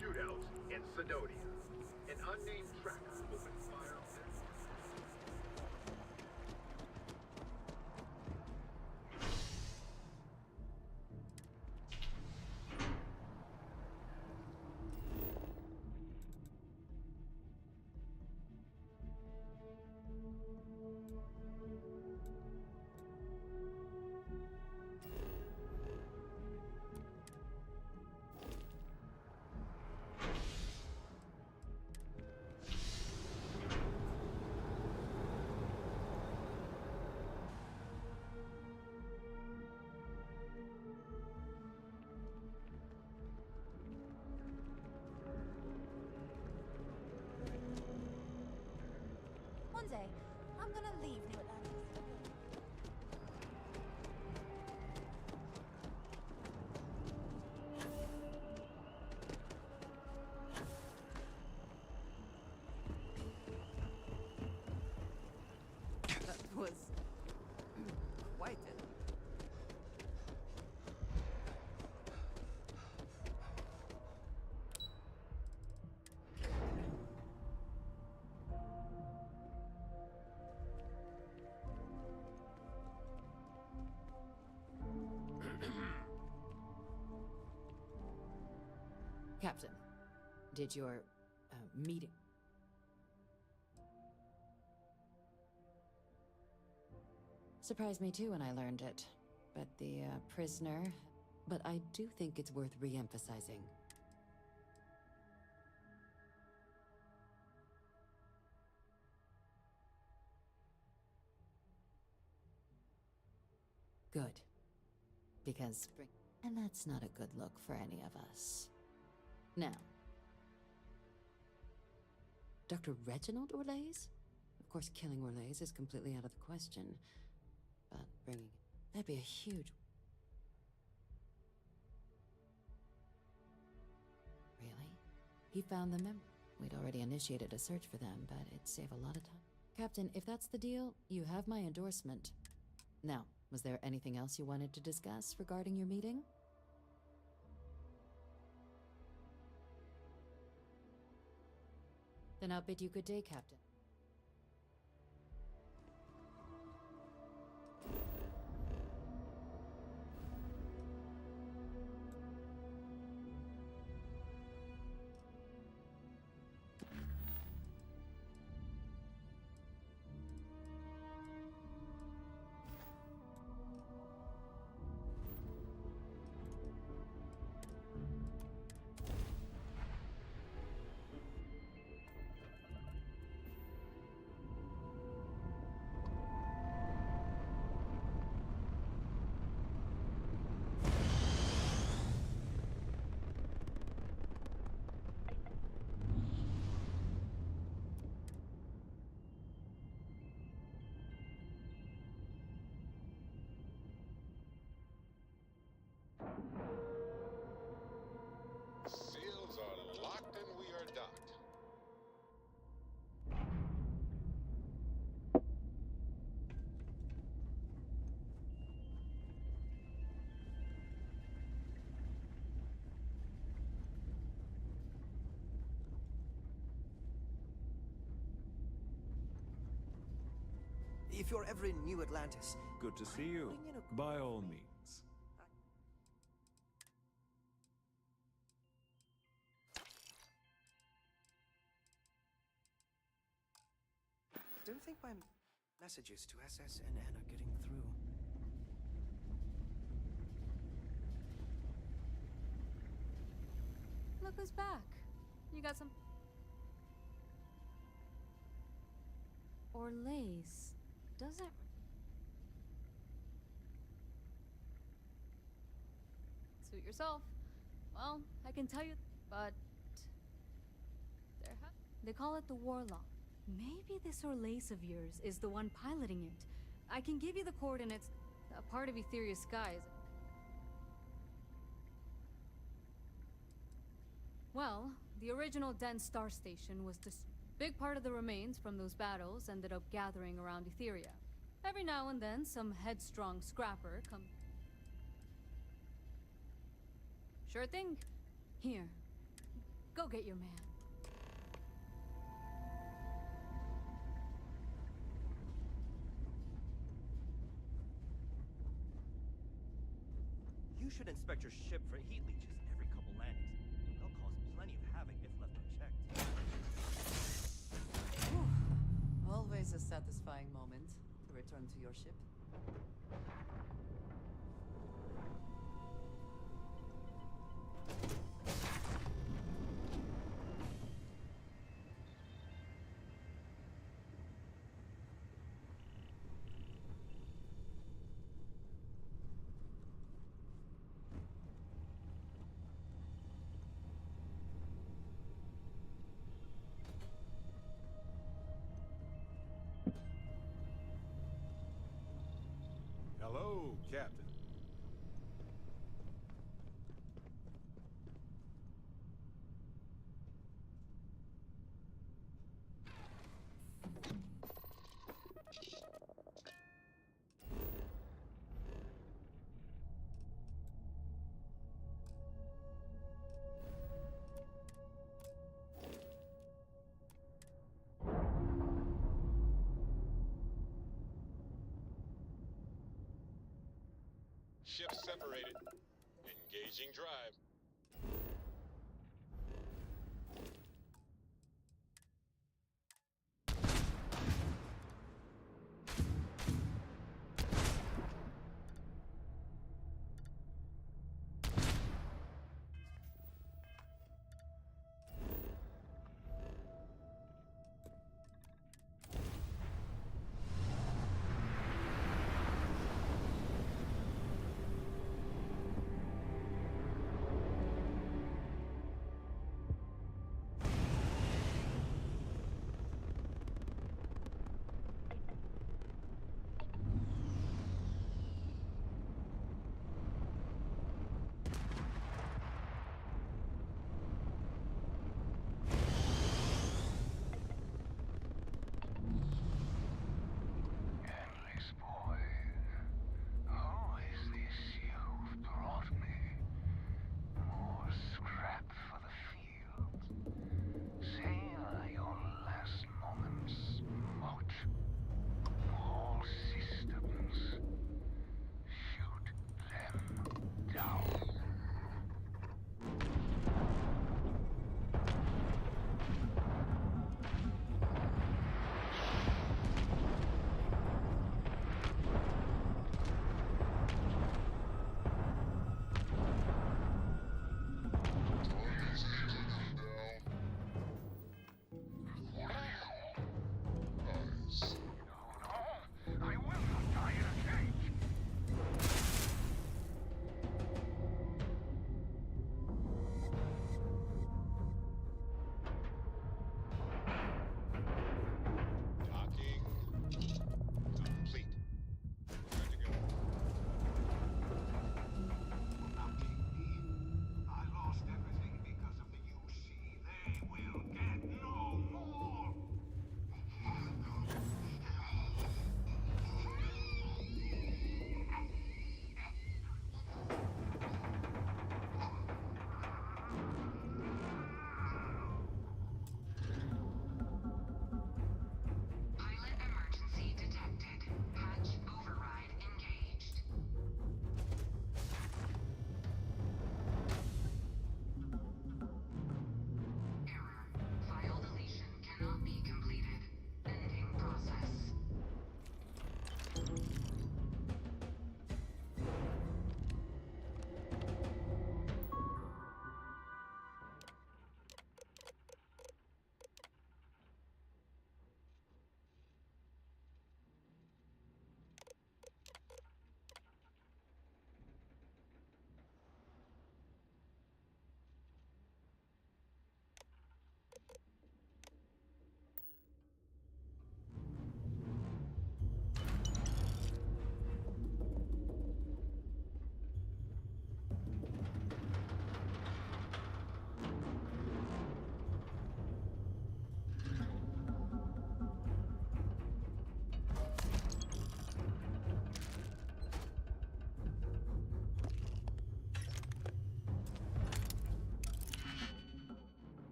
shootout in Sidonia. An unnamed tracker opened fire on them. One day, I'm gonna leave New Atlantis. That was quite it. Captain, did your meeting... Surprised me too when I learned it. But the prisoner... But I do think it's worth re-emphasizing. Good. Because spring... And that's not a good look for any of us. Now... Dr. Reginald Orlays? Of course, killing Orlays is completely out of the question. But bringing... That'd be a huge... Really? He found the mem... We'd already initiated a search for them, but it'd save a lot of time. Captain, if that's the deal, you have my endorsement. Now, was there anything else you wanted to discuss regarding your meeting? Then I'll bid you good day, Captain. Seals are locked and we are docked. If you're ever in New Atlantis, Good to see you. bring in a... By all means. Don't think my messages to SSNN are getting through. Look who's back. You got some... Orlays. Doesn't... Suit yourself. Well, I can tell you, but... They call it the Warlock. Maybe this Orlays of yours is the one piloting it. I can give you the coordinates. A part of Etheria's skies. Well, the original dense star station was this big part of the remains from those battles ended up gathering around Etheria. Every now and then, some headstrong scrapper comes. Sure thing. Here. Go get your man. You should inspect your ship for heat leeches every couple landings. They'll cause plenty of havoc if left unchecked. Always a satisfying moment to return to your ship. Hello, Captain. Ships separated. Engaging drive.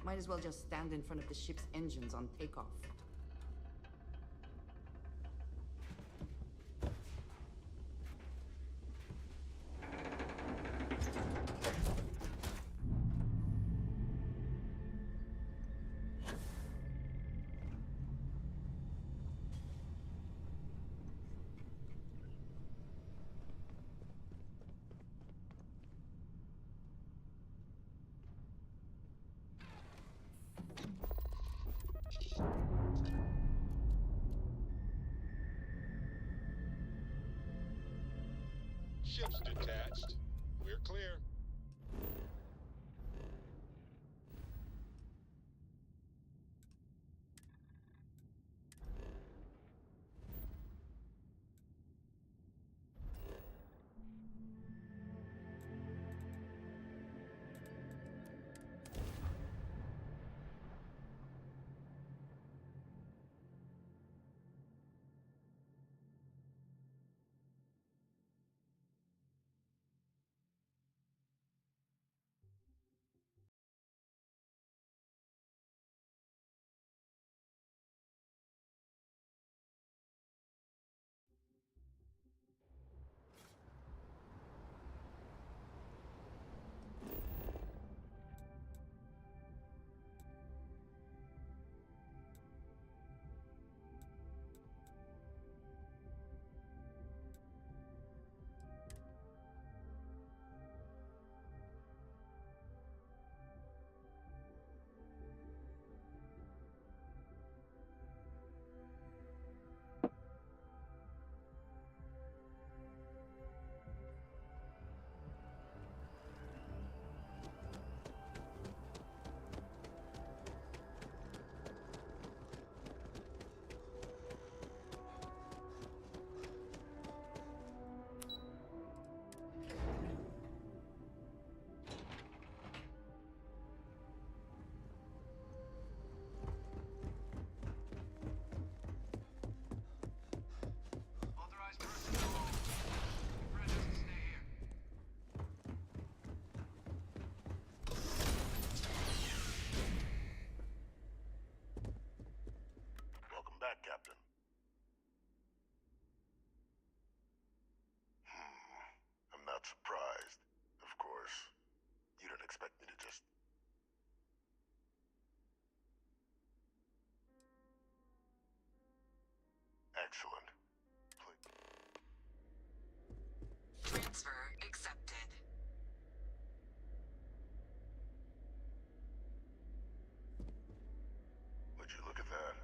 Might as well just stand in front of the ship's engines on takeoff. Ship's detached. We're clear. Authorized personnel. Presence to stay here. Welcome back, Captain. I'm not surprised. Of course. You don't expect me to just... Excellent. Transfer accepted. Would you look at that?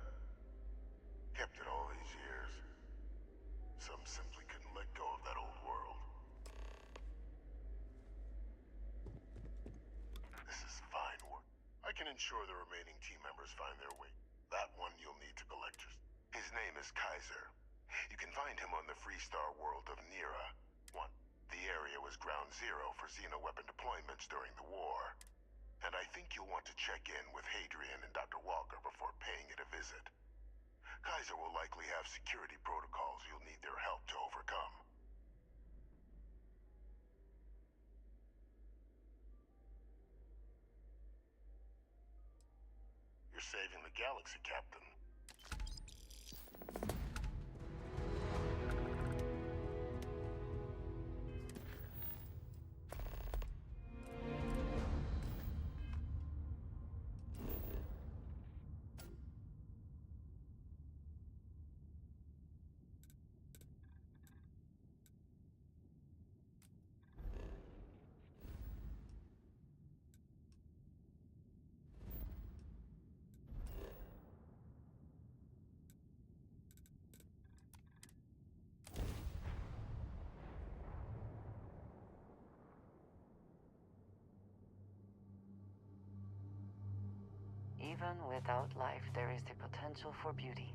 Kept it all these years. Some simply couldn't let go of that old world. This is fine work. I can ensure the remaining team members find their way. That one you'll need to collectors. His name is Kaiser. You can find him on the Freestar world of Nira. 1. The area was ground zero for xeno-weapon deployments during the war. And I think you'll want to check in with Hadrian and Dr. Walker before paying it a visit. Kaiser will likely have security protocols you'll need their help to overcome. You're saving the galaxy, Captain. Even without life, there is the potential for beauty.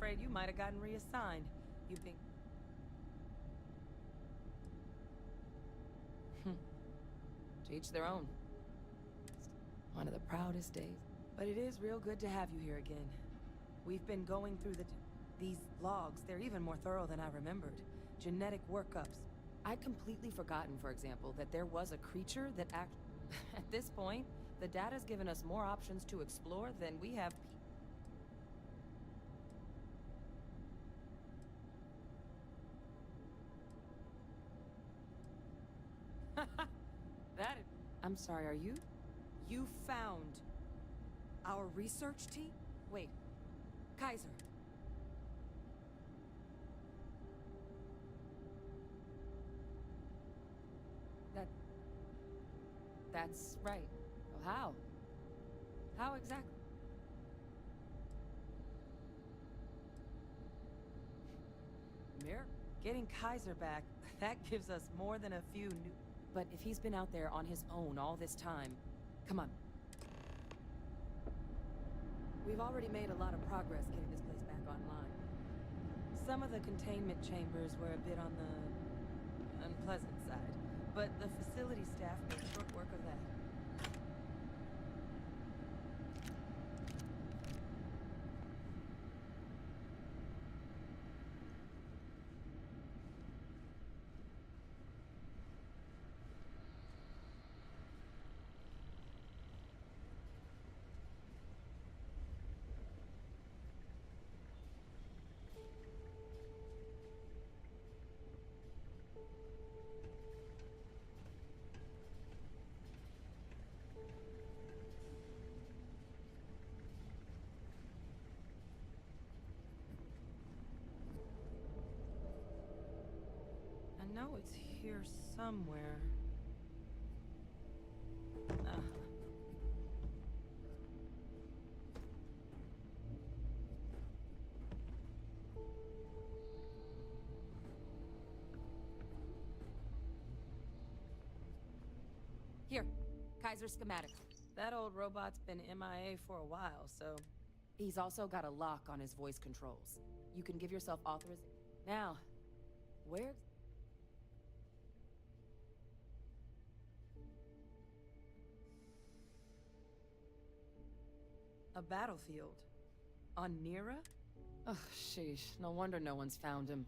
afraid you might have gotten reassigned. You've been... To each their own. One of the proudest days. But it is real good to have you here again. We've been going through these logs. They're even more thorough than I remembered. Genetic workups. I'd completely forgotten, for example, that there was a creature that At this point, the data's given us more options to explore than we have I'm sorry, are you? You found our research team? Wait, Kaiser. That's right. Well, how? How exactly? Mir? Getting Kaiser back, that gives us more than a few new... But if he's been out there on his own all this time, come on. We've already made a lot of progress getting this place back online. Some of the containment chambers were a bit on the unpleasant side, but the facility staff made short work of that. I know it's here somewhere. Here, Kaiser schematics. That old robot's been MIA for a while, so... He's also got a lock on his voice controls. You can give yourself authorization. Now, where... A battlefield. On Nira? Oh, sheesh. No wonder no one's found him.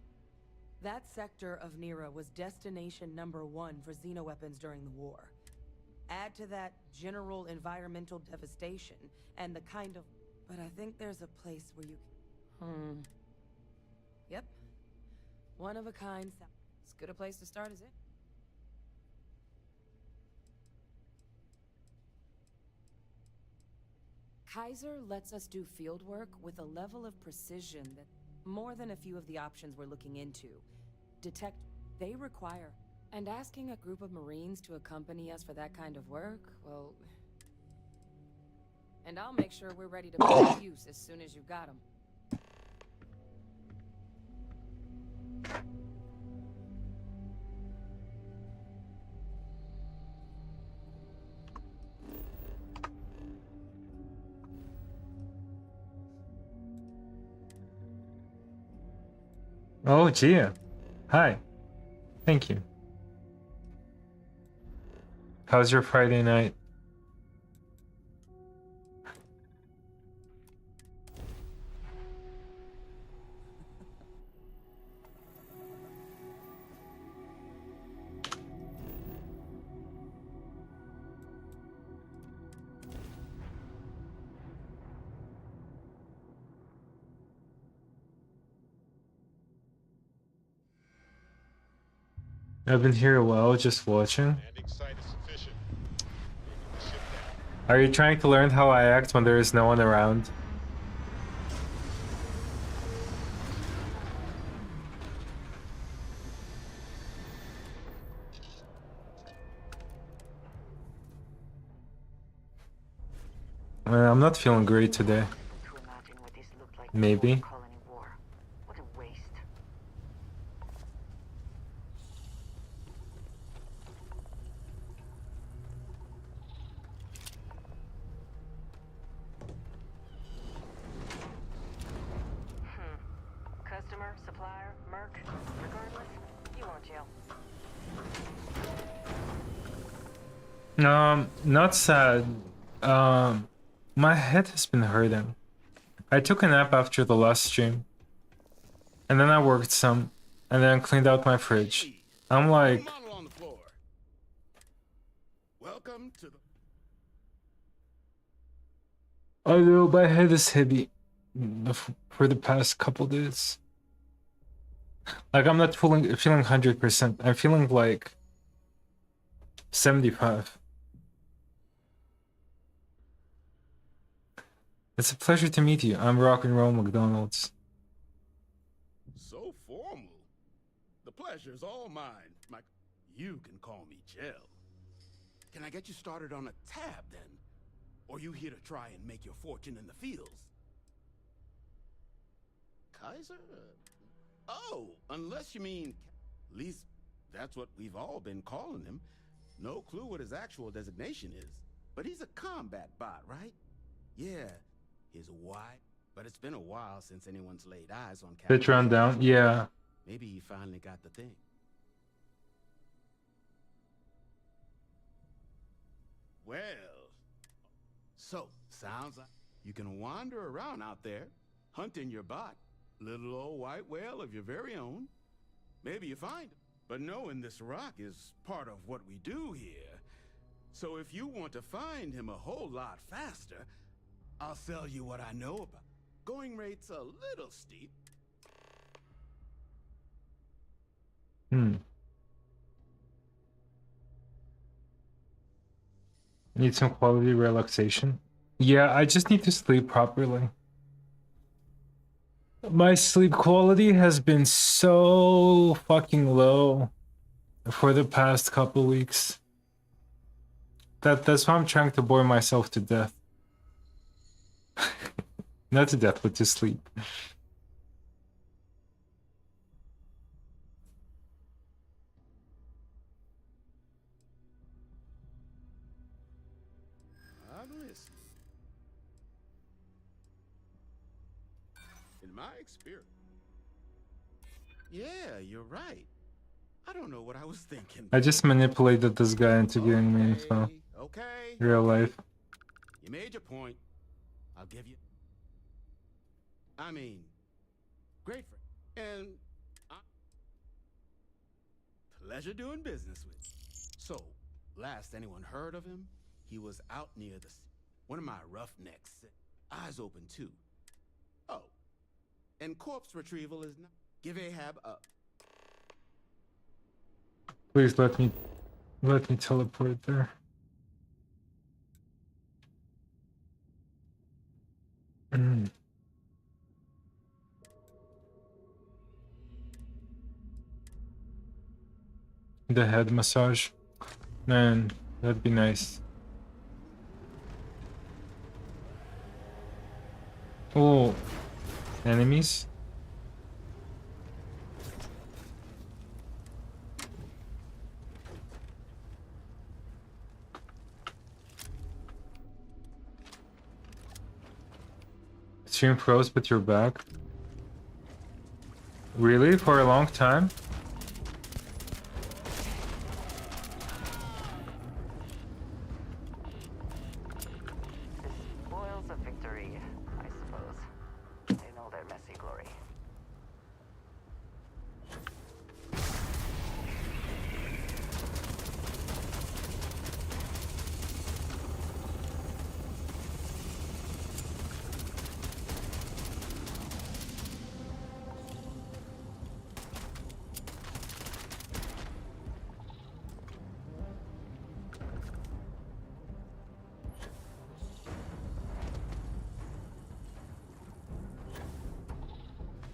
That sector of Nira was destination number 1 for xenoweapons during the war. Add to that general environmental devastation, and the kind of... But I think there's a place where you... Yep. One of a kind. As good a place to start as it. Kaiser lets us do field work with a level of precision that more than a few of the options we're looking into. Detect, they require. And asking a group of Marines to accompany us for that kind of work, well... And I'll make sure we're ready to put to use as soon as you've got them. Oh, Gia. Hi. Thank you. How's your Friday night? I've been here a while, just watching. Landing site is sufficient. Bringing the ship down. Are you trying to learn how I act when there is no one around? I'm not feeling great today. Maybe. What a waste. Not sad. My head has been hurting. I took a nap after the last stream, and then I worked some, and then cleaned out my fridge. I'm like, Model on the floor. Welcome to the. I know my head is heavy for the past couple days. Like I'm not feeling 100%. I'm feeling like 75. It's a pleasure to meet you. I'm Rock and Roll McDonald's. So formal. The pleasure's all mine. You can call me Gel. Can I get you started on a tab then? Or you here to try and make your fortune in the fields? Kaiser? Oh, unless you mean... At least that's what we've all been calling him. No clue what his actual designation is. But he's a combat bot, right? Yeah, his wife. But it's been a while since anyone's laid eyes on Captain. Bit run down? Yeah. Maybe he finally got the thing. Well, so sounds like you can wander around out there, hunting your bot, little old white whale of your very own. Maybe you find him, but knowing this rock is part of what we do here. So if you want to find him a whole lot faster, I'll sell you what I know about. Going rate's a little steep. Need some quality relaxation. Yeah, I just need to sleep properly. My sleep quality has been so fucking low for the past couple weeks. That's why I'm trying to bore myself to death. Not to death, but to sleep. In my experience. Yeah, you're right. I don't know what I was thinking. I just manipulated this guy into giving me info. Okay. Real life. You made your point. I'll give you. I mean, great friend. And pleasure doing business with you. So, last anyone heard of him, he was out near the one of my roughnecks. Eyes open too. Oh. And corpse retrieval is not. Give Ahab up. Please let me teleport there. The head massage. Man, that'd be nice. Oh, enemies? Stream froze, but you're back. Really? For a long time? Spoils of victory, I suppose. They know their messy glory.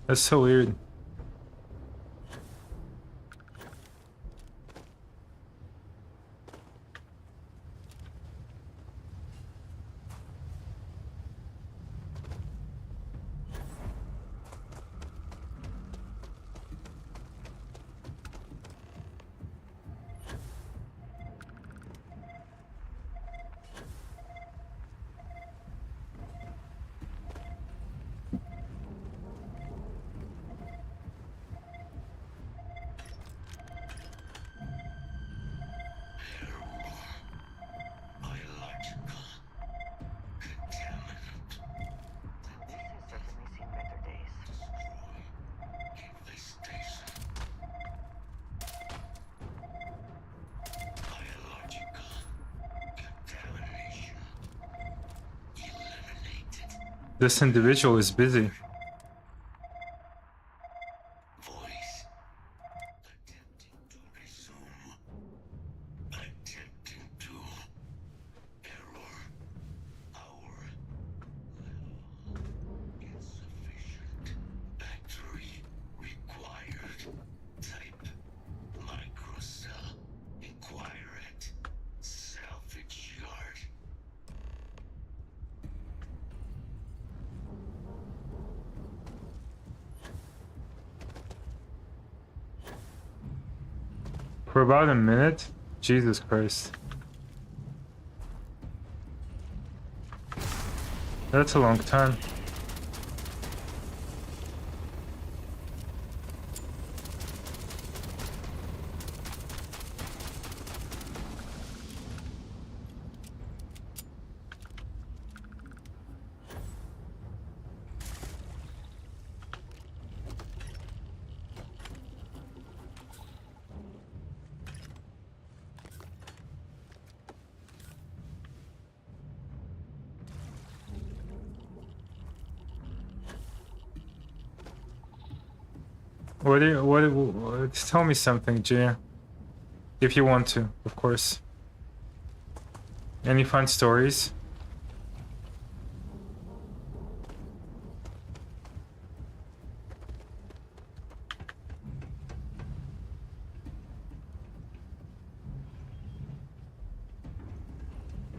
That's so weird. This individual is busy. Voice. Attempting to resume. Attempting to. Error. Power. Insufficient. Battery required. Type. Microcell. Inquire it. Salvage yard. For about a minute? Jesus Christ. That's a long time. Tell me something, Jay. If you want to, of course. Any fun stories?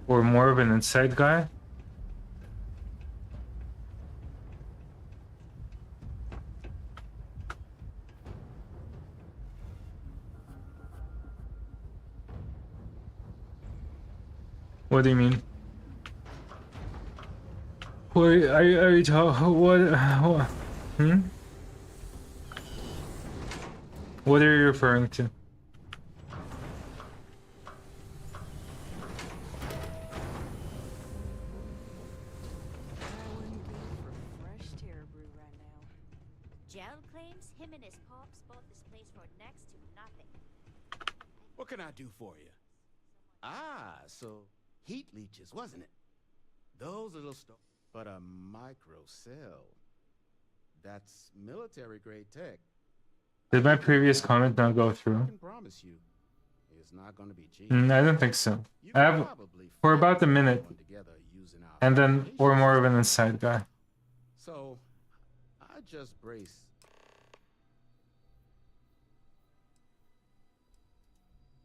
Or more of an inside guy? What do you mean? What are you talking? What? Hmm? What are you referring to? Gel claims him and his pops bought this place for next to nothing. What can I do for you? Ah, so heat leeches, wasn't it? Those little but a microcell. That's military grade tech. Did my previous comment not go through? I can promise you, it's not going to be cheap. I don't think so. I have for about a minute, and then or more of an inside guy. So, I just brace.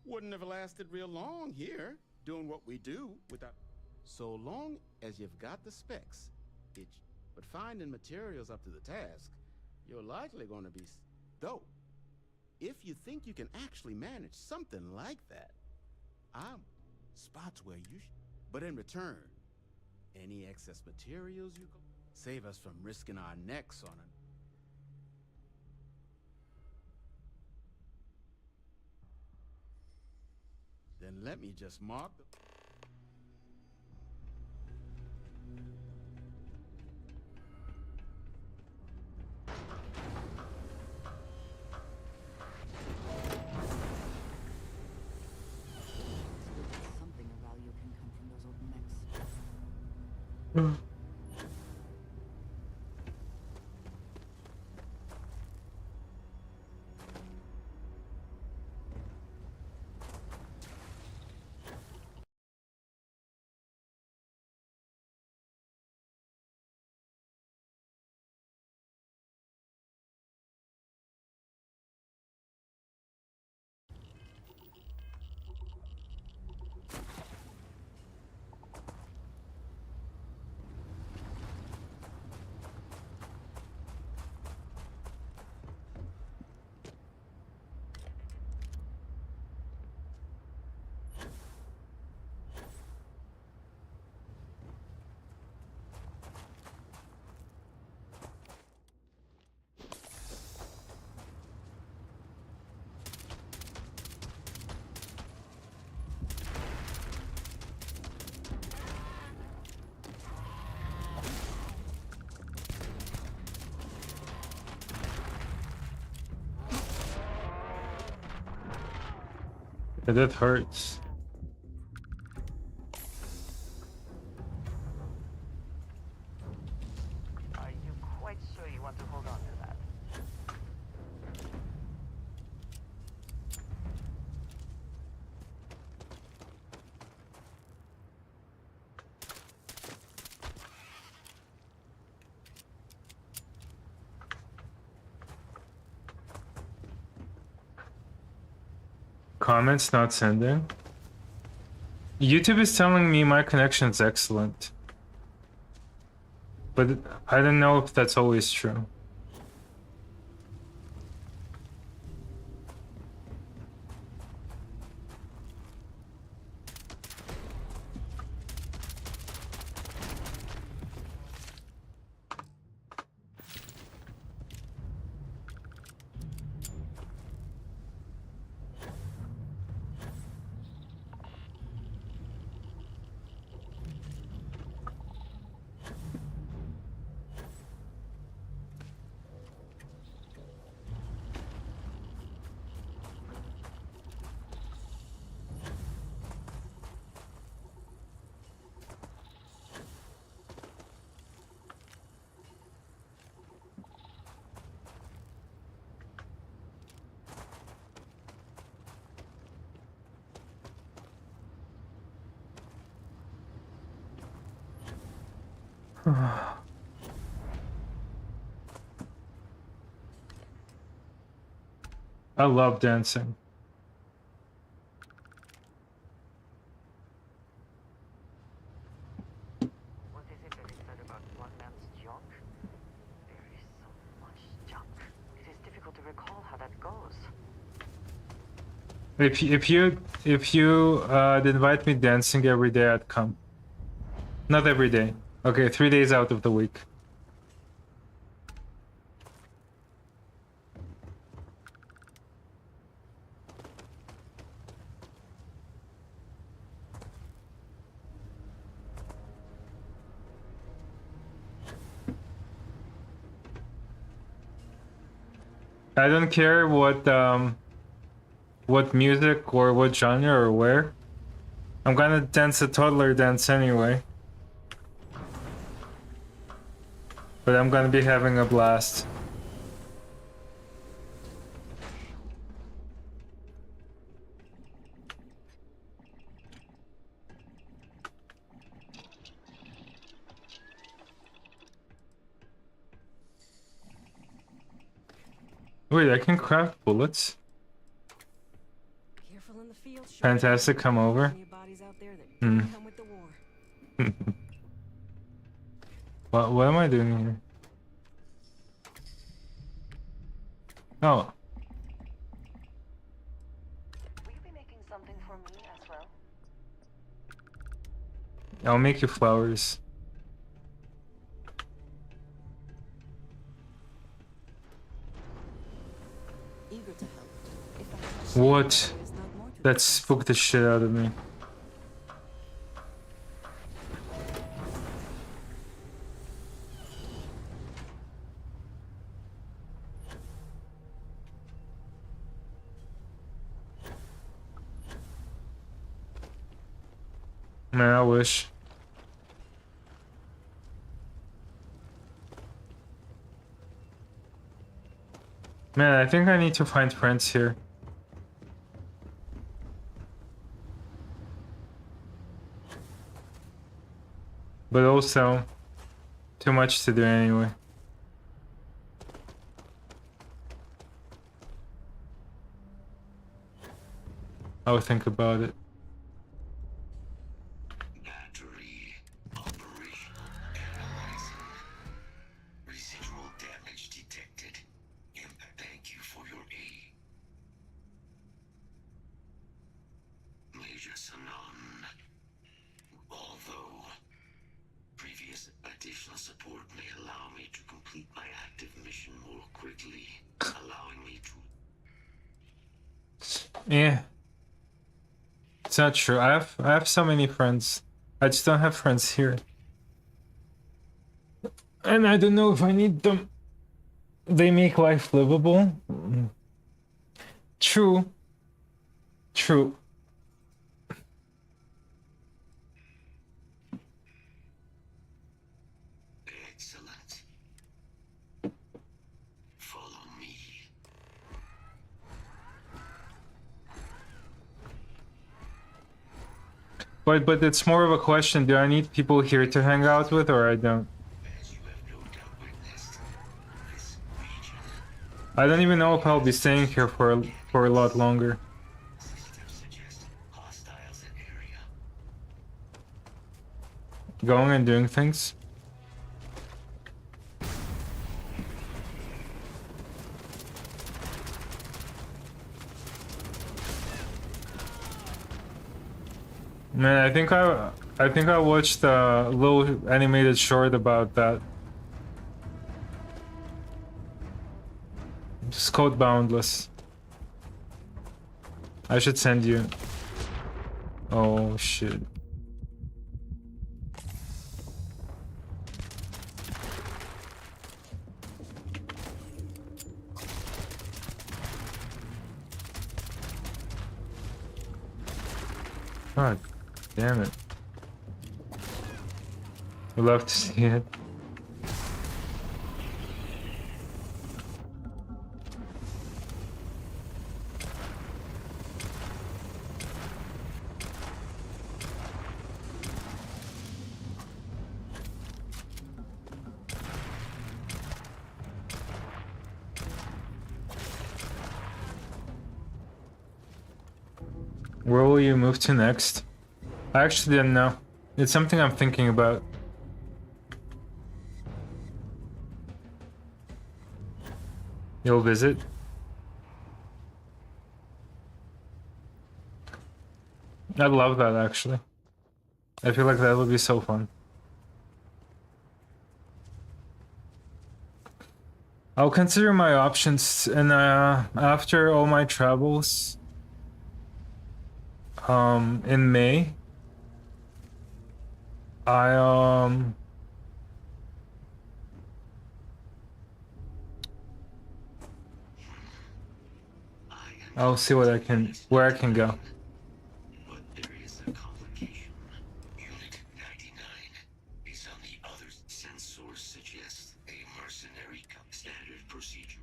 Wouldn't have lasted real long here, doing what we do without. So long as you've got the specs, but finding materials up to the task, you're likely going to be. Though, if you think you can actually manage something like that, spots where you. But in return, any excess materials you go save us from risking our necks on it. Then let me just mark the. Something of value can come from those old mechs. That hurts. want to hold on to that. Comments not sending. YouTube is telling me my connection is excellent. But I don't know if that's always true. I love dancing. What is it that is said about one man's junk? There is so much junk. It is difficult to recall how that goes. If you invite me dancing every day, I'd come. Not every day. Okay, 3 days out of the week. I don't care what music or what genre or where. I'm gonna dance a toddler dance anyway. But I'm gonna be having a blast. Wait, I can craft bullets? Careful in the field, Fantastic, come over. Hmm. What am I doing here? Oh. Will you be making something for me as well? I'll make you flowers. Eager to help. What? That spooked the shit out of me. Man, I wish. Man, I think I need to find friends here. But also, too much to do anyway. I'll think about it. Battery operational analyzer. Residual damage detected. Thank you for your aid. Major Sanan. Although previous additional support may allow me to complete my active mission more quickly, allowing me to... Yeah. It's not true. I have so many friends. I just don't have friends here. And I don't know if I need them. They make life livable. True. True. Excellent. But it's more of a question, do I need people here to hang out with or I don't? I don't even know if I'll be staying here for a lot longer. Going and doing things. Man, I think I watched a little animated short about that. Just code boundless. I should send you. Oh shit. God damn it. I'd love to see it. Where will you move to next? I actually didn't know. It's something I'm thinking about. You'll visit? I'd love that actually. I feel like that would be so fun. I'll consider my options and after all my travels in May I'll see where I can go. But there is a complication. Unit 99 is on the other. Sensors suggest a mercenary standard procedure.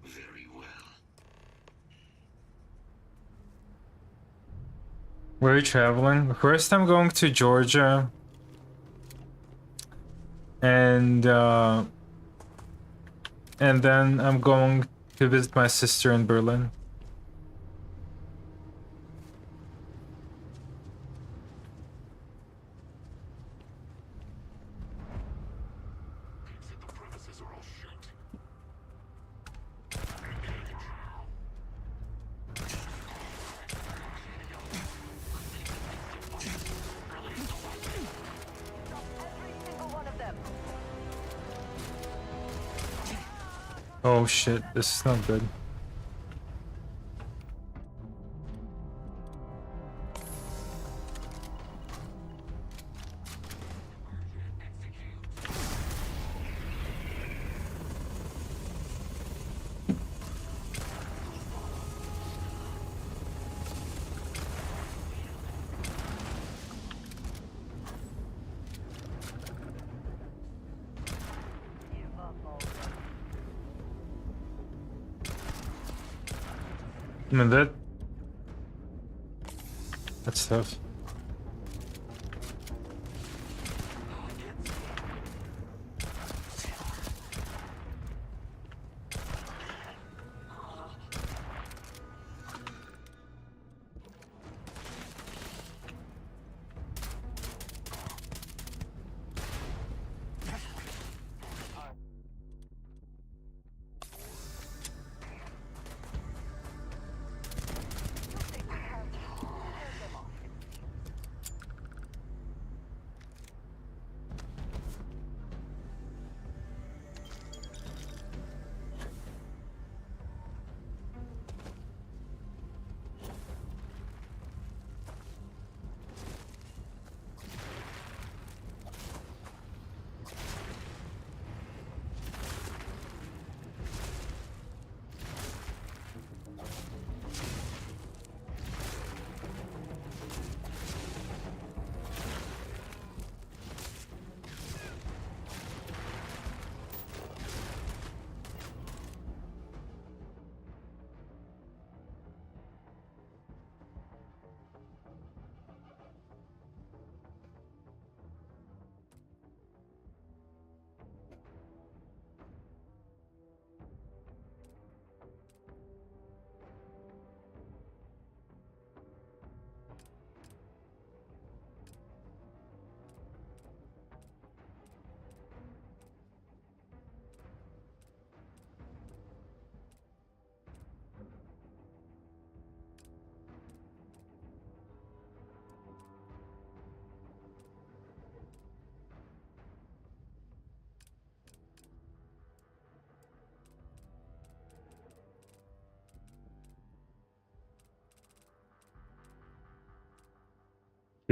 Very well. Where are you traveling? First I'm going to Georgia and then I'm going to visit my sister in Berlin. The premises are all shut. Oh shit, this is not good. I mean that's tough.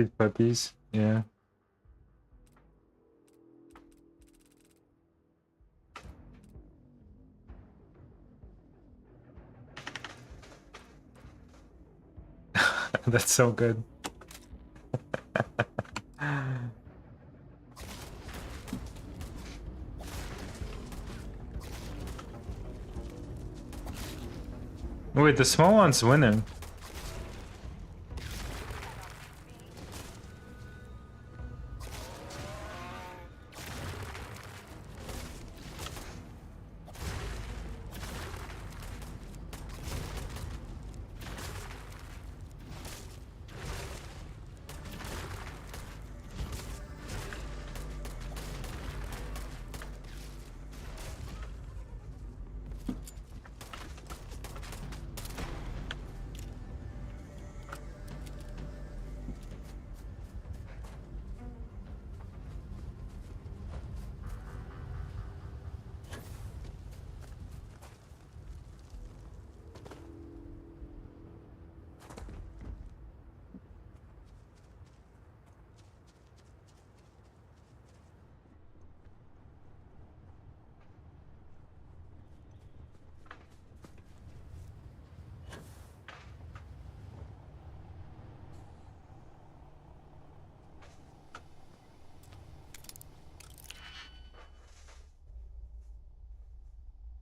Cute puppies. Yeah. That's so good. Wait, the small one's winning.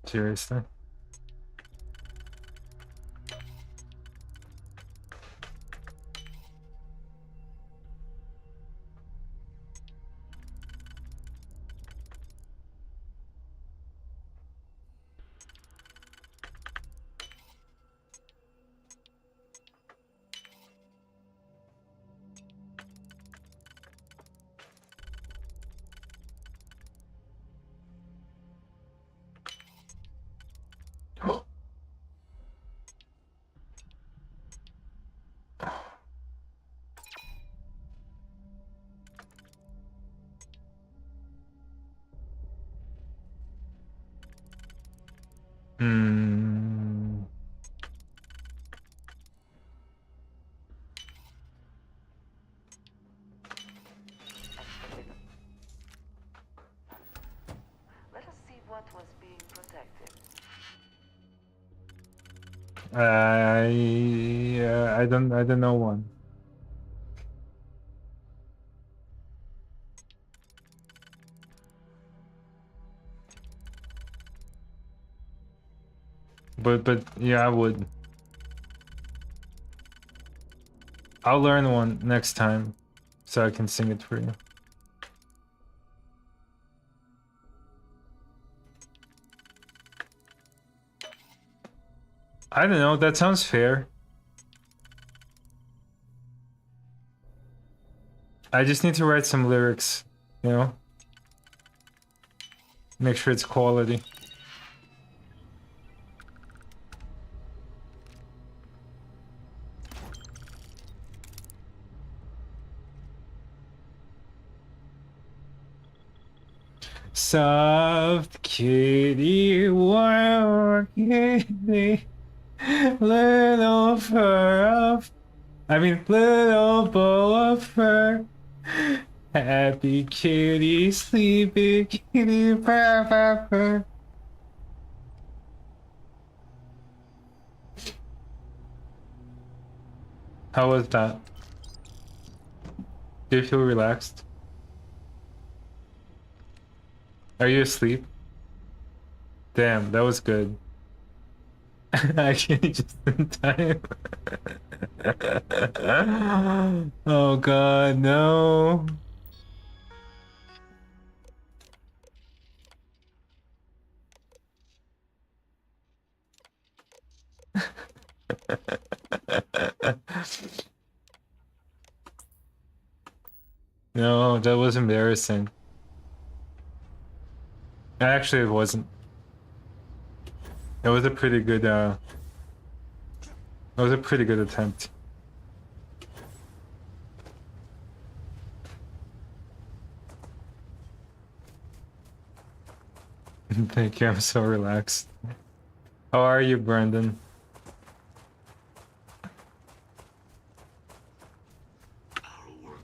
Seriously. Hmm. Let us see what was being protected. I don't know one. But yeah, I would. I'll learn one next time, so I can sing it for you. I don't know. That sounds fair. I just need to write some lyrics, you know? Make sure it's quality. Soft kitty, warm kitty, little fur of, little bow of fur. Happy kitty, sleepy kitty, purr, purr, purr. How was that? Do you feel relaxed? Are you asleep? Damn, that was good. Actually, just in time. Oh god, no. No, that was embarrassing. Actually, it wasn't. It was a pretty good, it was a pretty good attempt. Thank you, I'm so relaxed. How are you, Brandon? Our work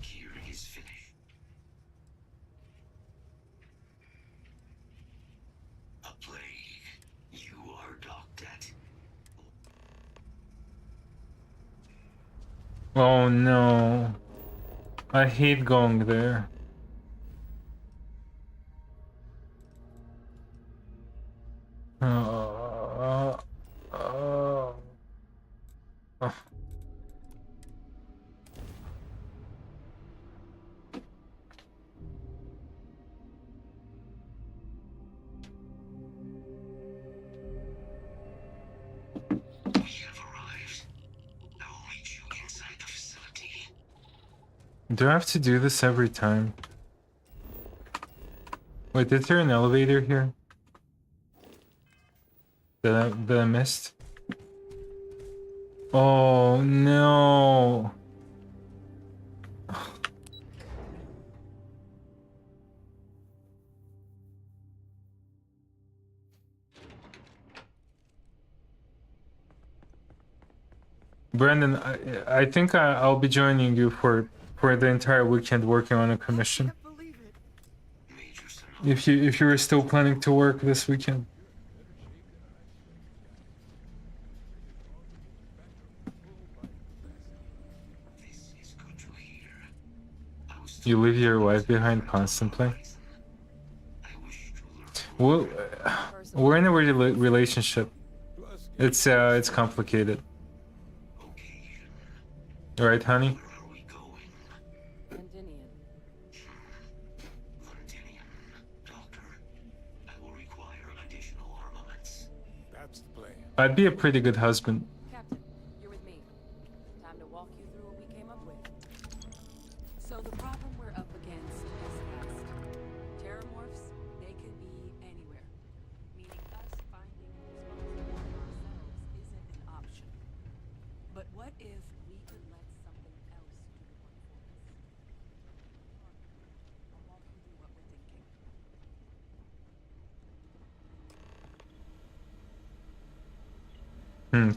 Oh no. I hate going there. Uh, uh, uh. Do I have to do this every time? Wait, is there an elevator here? That I missed? Oh no. Brandon, I think I'll be joining you for the entire weekend working on a commission. If you were still planning to work this weekend. You leave your wife behind constantly? Well, we're in a relationship. It's complicated. Right, honey? I'd be a pretty good husband. Captain, you're with me. Time to walk you through what we came up with. So the problem we're up against is vast. Terramorphs, they can be anywhere. Meaning us finding and disposing of ourselves isn't an option. But what if we could let something else do the work for us? I'll walk you through what we're thinking.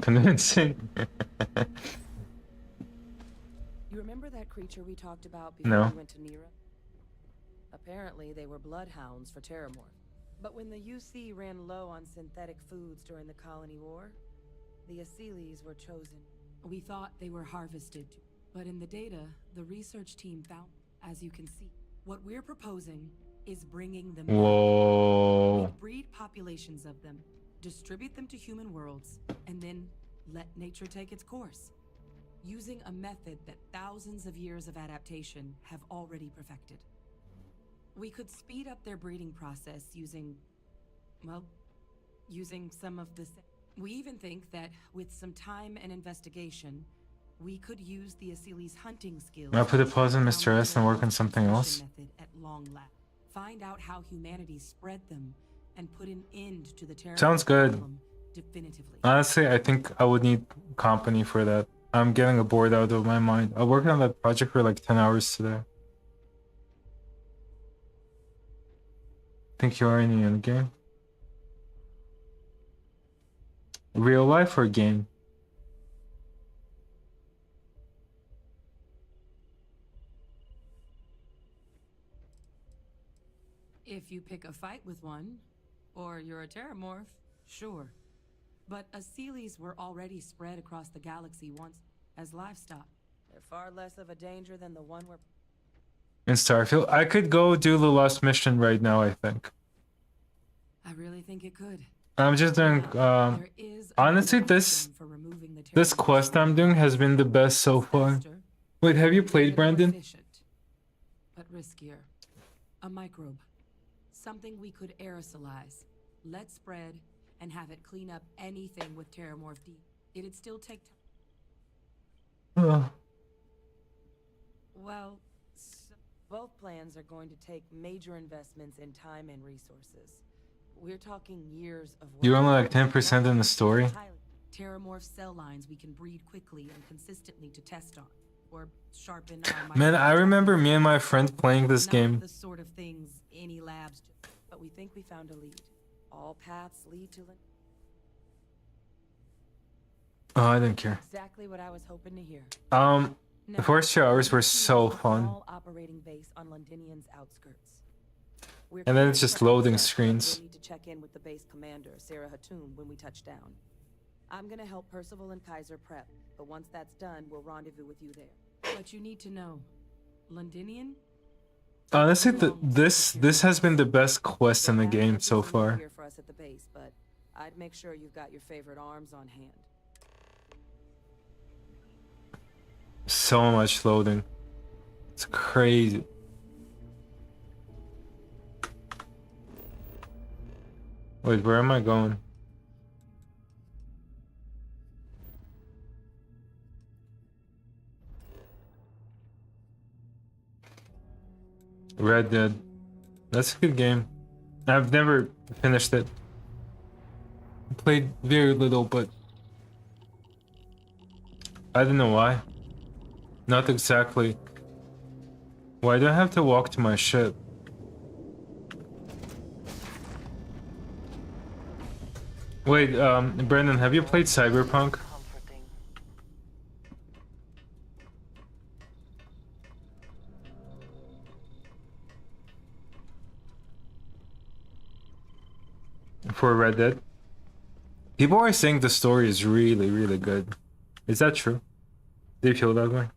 Convincing. You remember that creature we talked about before No. we went to Nira? Apparently, they were bloodhounds for Terramorph. But when the UC ran low on synthetic foods during the Colony War, the Asylees were chosen. We thought they were harvested, but in the data, the research team found, as you can see, what we're proposing is bringing them Whoa. back. We breed populations of them, distribute them to human worlds, and then let nature take its course. Using a method that thousands of years of adaptation have already perfected. We could speed up their breeding process using some of the... We even think that with some time and investigation, we could use the Asylees' hunting skills... I'll put a pause on Mr. S and work on something else. At long last. Find out how humanity spread them and put an end to the terror. Sounds good. Definitively. Honestly, I think I would need company for that. I'm getting bored out of my mind. I worked on that project for like 10 hours today. Think you are in the end game? Real life or game? If you pick a fight with one, or you're a Terramorph, sure. But Asylees were already spread across the galaxy once as livestock. They're far less of a danger than the one we're... In Starfield? I could go do the last mission right now, I think. I really think it could. I'm just doing, honestly, this quest I'm doing has been the best so far. Wait, have you played, Brandon? But riskier. A microbe. Something we could aerosolize, let spread, and have it clean up anything with Terramorph D. It'd still take time. Well, both plans are going to take major investments in time and resources. We're talking years of work. You're only like 10% in the story. Terramorph cell lines we can breed quickly and consistently to test on, or sharpen our... Man, I remember me and my friend playing this game. The sort of things any labs, but we think we found a lead. All paths lead to... Oh, I didn't care. Exactly what I was hoping to hear. The first 2 hours were so fun. Operating base on Londinian's outskirts. And then it's just loading screens. We need to check in with the base commander, Sarah Hatum, when we touch down. I'm gonna help Percival and Kaiser prep, but once that's done, we'll rendezvous with you there. But you need to know, Londinian? Honestly, this has been the best quest in the game so far. Here for us at the base, but I'd make sure you've got your favorite arms on hand. So much loading. It's crazy. Wait, where am I going? Red Dead. That's a good game. I've never finished it. Played very little, but I don't know why. Not exactly. Why do I have to walk to my ship? Wait, Brendan, have you played Cyberpunk? For Red Dead? People are saying the story is really, really good. Is that true? Do you feel that way?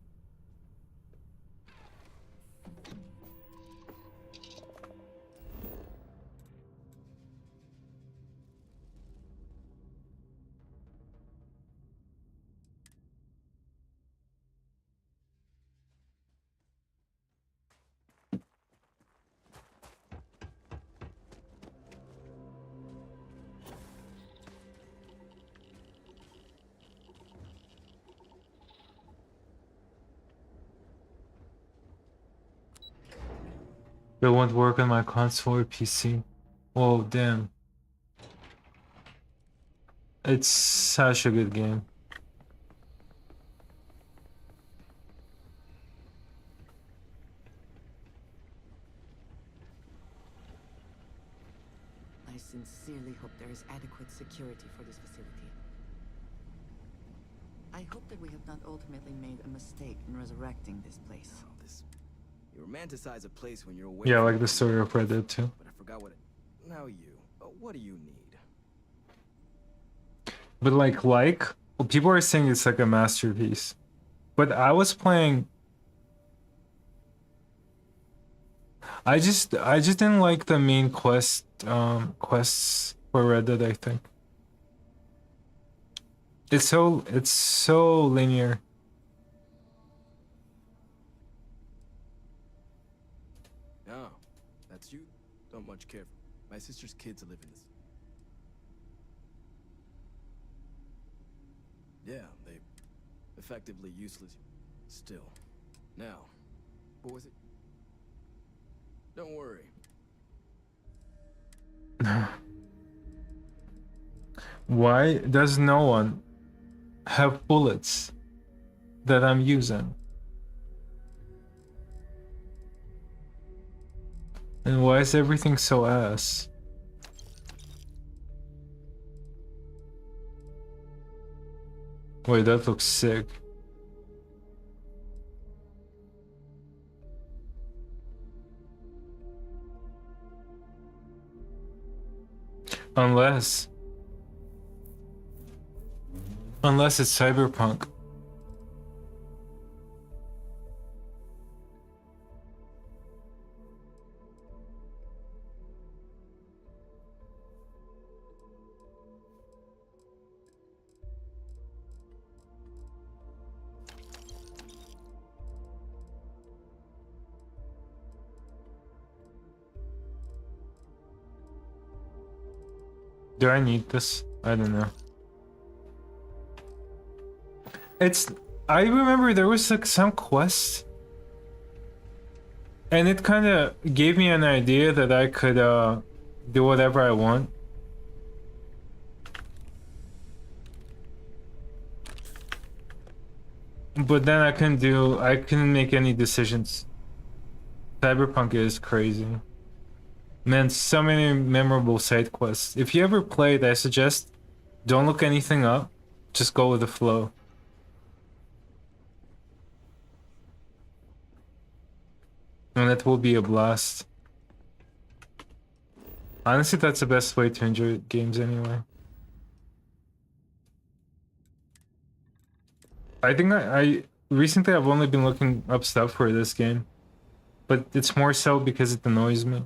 It won't work on my console or PC. Oh, damn. It's such a good game. I sincerely hope there is adequate security for this facility. I hope that we have not ultimately made a mistake in resurrecting this place. You romanticize a place when you're away. Yeah, I like the story of Red Dead too. But I forgot what it. Now you. What do you need? But well, people are saying it's like a masterpiece. But I was playing. I just didn't like the main quests for Red Dead, I think. It's so linear. Oh, that's you? Don't much care. My sister's kids live in this. Yeah, they effectively useless still. Now, what was it? Don't worry. Why does no one have bullets that I'm using? And why is everything so ass? Wait, that looks sick. Unless it's Cyberpunk. Do I need this? I don't know. I remember there was like some quest, and it kind of gave me an idea that I could do whatever I want. But then I couldn't make any decisions. Cyberpunk is crazy. Man, so many memorable side quests. If you ever played, I suggest don't look anything up. Just go with the flow. And it will be a blast. Honestly, that's the best way to enjoy games anyway. I think I recently I've only been looking up stuff for this game, but it's more so because it annoys me.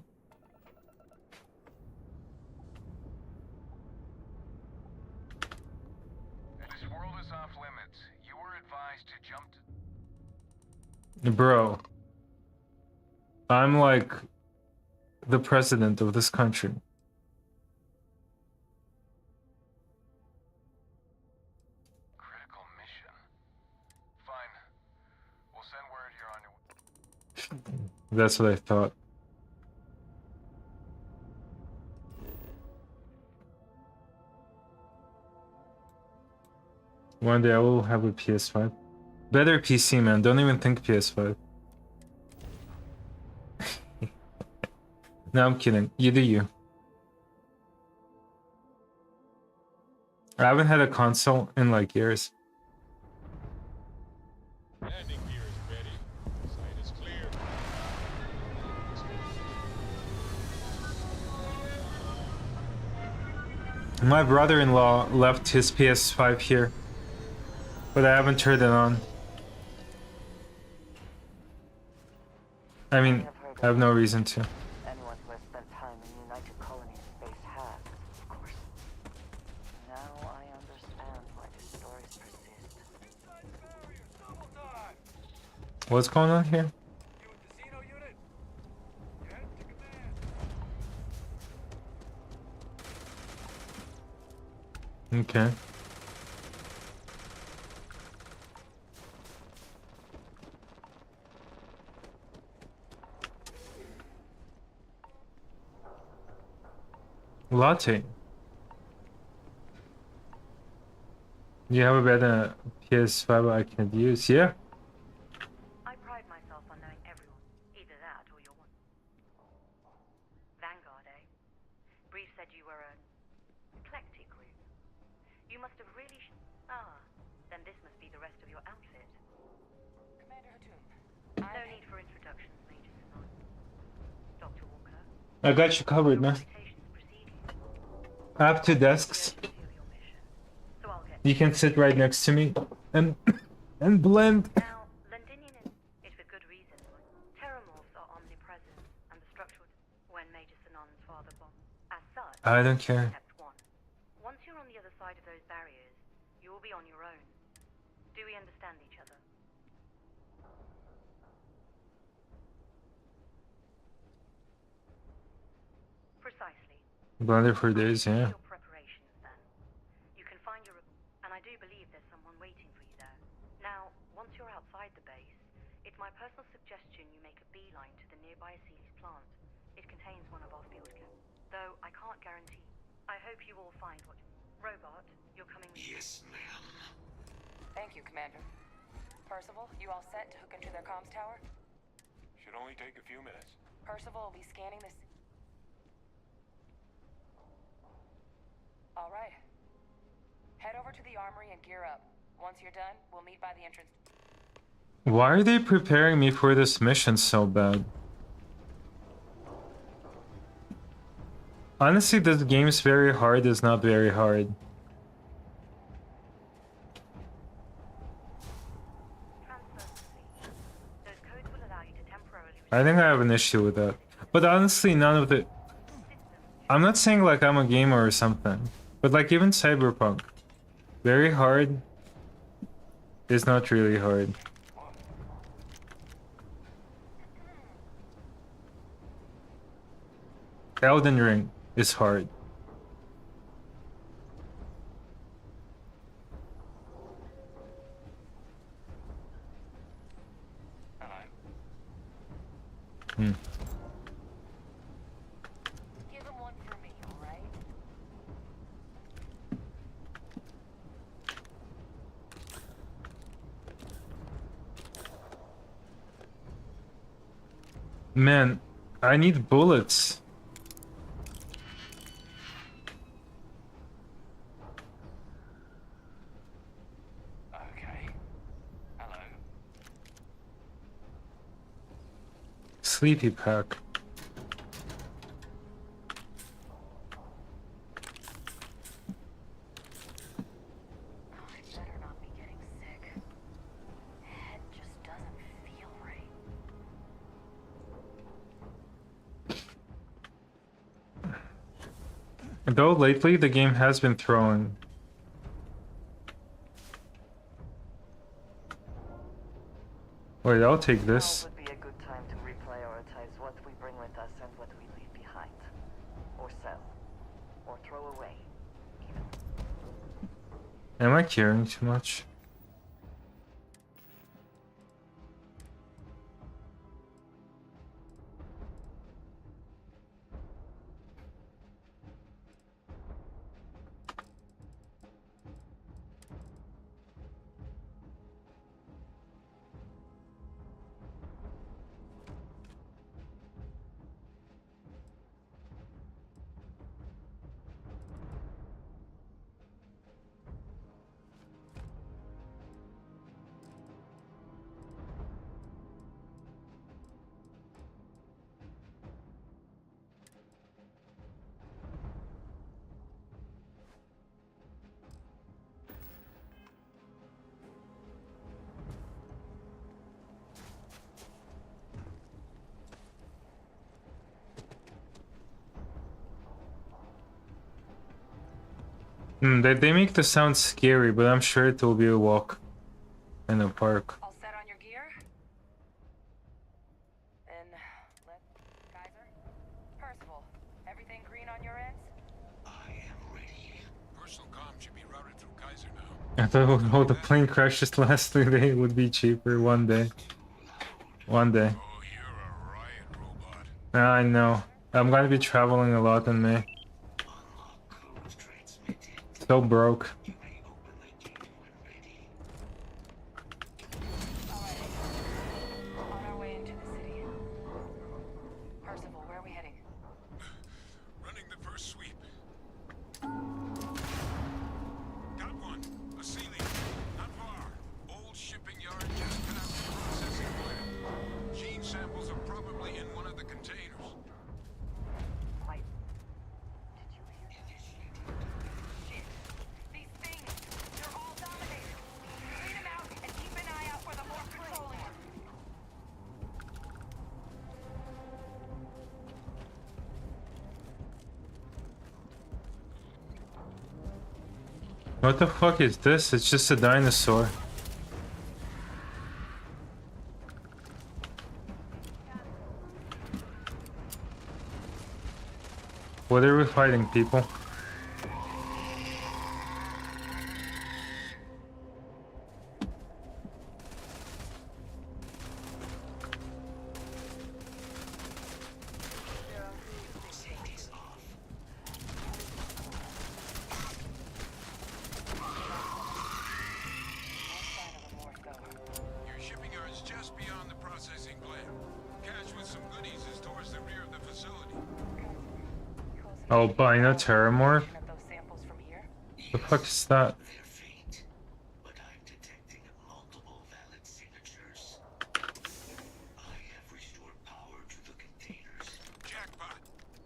This world is off limits. You were advised to jump to... Bro, I'm like the president of this country. Critical mission. Fine. We'll send word you're on your way. That's what I thought. One day I will have a PS5. Better PC, man. Don't even think PS5. No, I'm kidding. You do you. I haven't had a console in like years. Landing gear is ready. Site is clear. My brother-in-law left his PS5 here, but I haven't turned it on. I mean, I have no reason to. Anyone who has spent time in United Colonies space has, of course. Now I understand why the stories persist. What's going on here? Okay. Latte. You have a better PS5 I can use, yeah? I pride myself on knowing everyone. Either that or you're one. Vanguard, eh? Bree said you were an eclectic group. You must have really then this must be the rest of your outfit. Commander Hatum. No need for introductions, Major Sinon. Dr. Walker. I got you covered, man. I have 2 desks. You can sit right next to me and blend. Now, Londinian is for good reason. Terramorphs are omnipresent, and the structural when Major Sinon's father bombed. As such, I don't care. kept one. Once you're on the other side of those barriers, you will be on your own. Do we understand each other? Precisely. Blender for days, yeah. Your preparations, then. You can find your... And I do believe there's someone waiting for you there. Now, once you're outside the base, it's my personal suggestion you make a beeline to the nearby Aceles plant. It contains one of our field camps. Though I can't guarantee. I hope you all find what... Robot, you're coming with me. Yes, ma'am. Thank you, Commander. Percival, you all set to hook into their comms tower? Should only take a few minutes. Percival will be scanning this... All right. Head over to the armory and gear up. Once you're done, we'll meet by the entrance. Why are they preparing me for this mission so bad? Honestly, this game's very hard is not very hard. I think I have an issue with that. But honestly, none of the... I'm not saying like I'm a gamer or something. But like even Cyberpunk. Very hard is not really hard. Elden Ring is hard. Hmm. Give him one for me, all right? Man, I need bullets. Okay. Hello. Sleepy pack. I better not be getting sick. Though lately the game has been throwing. Wait, I'll take this. Now would be a good time to reprioritize what we bring with us and what we leave behind. Or sell. Or throw away. Even. Am I caring too much? They make the sound scary, but I'm sure it will be a walk in the park. All set on your gear? And let Kaiser? Percival, everything green on your ends? I am ready. Personal comm should be routed through Kaiser now. I thought, oh, the plane crashes last day would be cheaper one day. One day. Oh, you're a riot robot. I know. I'm gonna be traveling a lot in May. So broke. On our way into the city. Percival, where are we heading? Running the first sweep. Got one. A ceiling. Not far. Old shipping yard just cut out the processing plant. Gene samples are probably in one of the containers. Wait. Did you hear that? Shit. These things, they're all dominated. Clean them out and keep an eye out for the more controlling ones. What the fuck is this? It's just a dinosaur. What are we fighting, people? Your shipping yard's just beyond the processing plant. Cache with some goodies is towards the rear of the facility. Albino Terramorph? Those samples from here? The fuck is that? They're faint, but I'm detecting multiple valid signatures. I have restored power to the containers. Jackpot.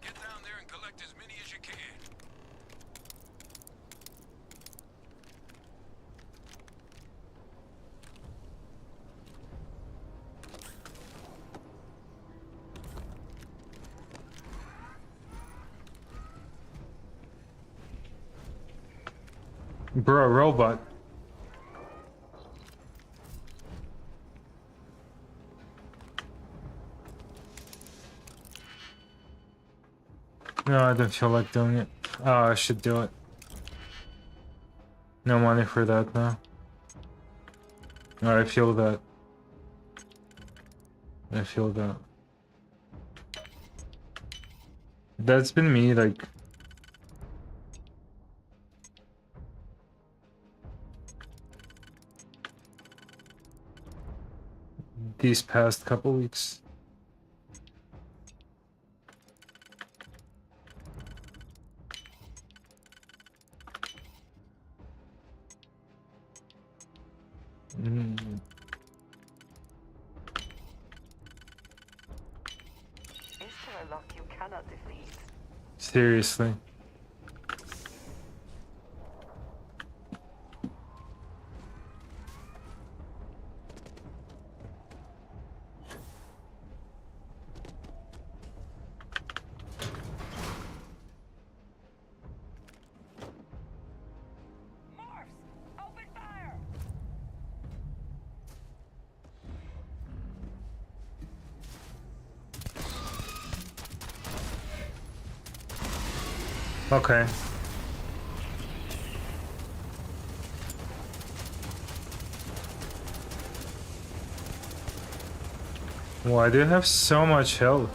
Get down there and collect as many as you can. Bro, robot. No, I don't feel like doing it. Oh, I should do it. No money for that now. Oh, I feel that. I feel that. That's been me, like... these past couple weeks. Is there a lock you cannot defeat? Seriously. Okay. Why do you have so much health?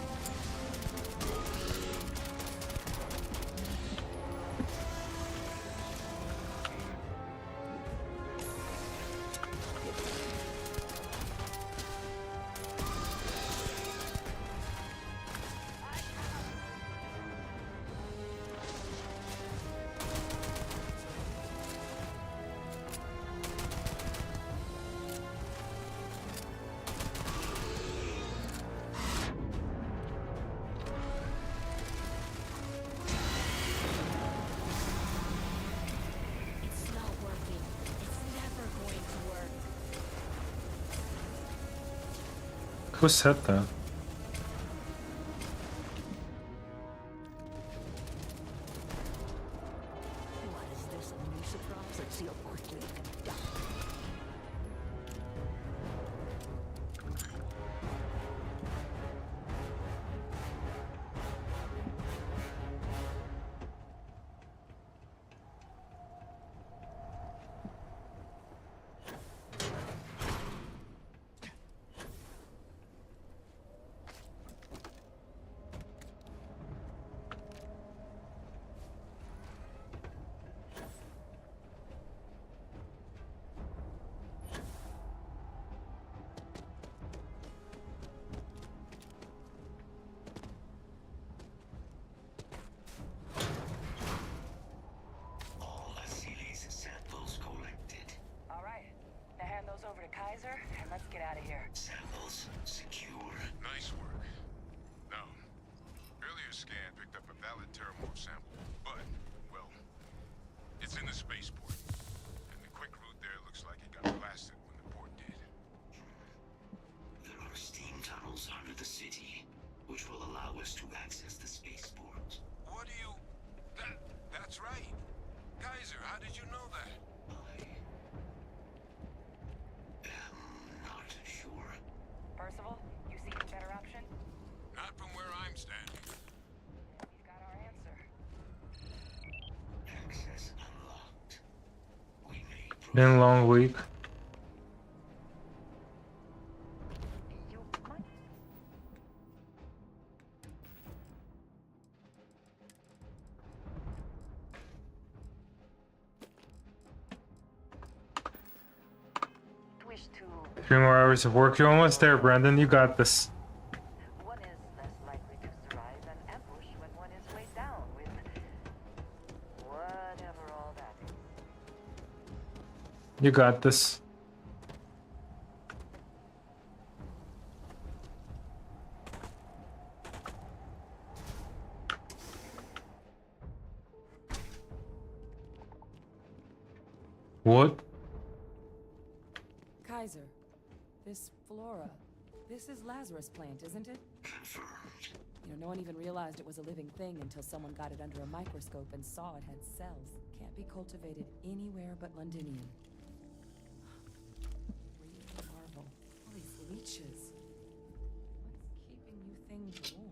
It's not working. It's never going to work. Who said that? What is this, a new surprise? Let's see how quickly you can die. All Asilis samples collected. All right. Now hand those over to Kaiser, and let's get out of here. Samples secure. Nice work. Now, earlier scan picked up a valid terramorph sample, but, well, it's in the spaceport. And the quick route there looks like it got blasted when the port did. There are steam tunnels under the city, which will allow us to access the spaceport. What do you... That's right. Kaiser, how did you know that? I am not sure. Percival, you see a better option? Not from where I'm standing. We've got our answer. Access unlocked. We may Been a long week. You might. Wish to. 3 more hours of work. You're almost there, Brandon. You got this. One is less likely to survive an ambush when one is weighed down with whatever all that is. You got this. What? Kaiser, this flora, this is Lazarus plant, isn't it? confirmed. You know, no one even realized it was a living thing until someone got it under a microscope and saw it had cells. Can't be cultivated anywhere but Londinium. Real marvel. All these leeches. What's keeping you things warm?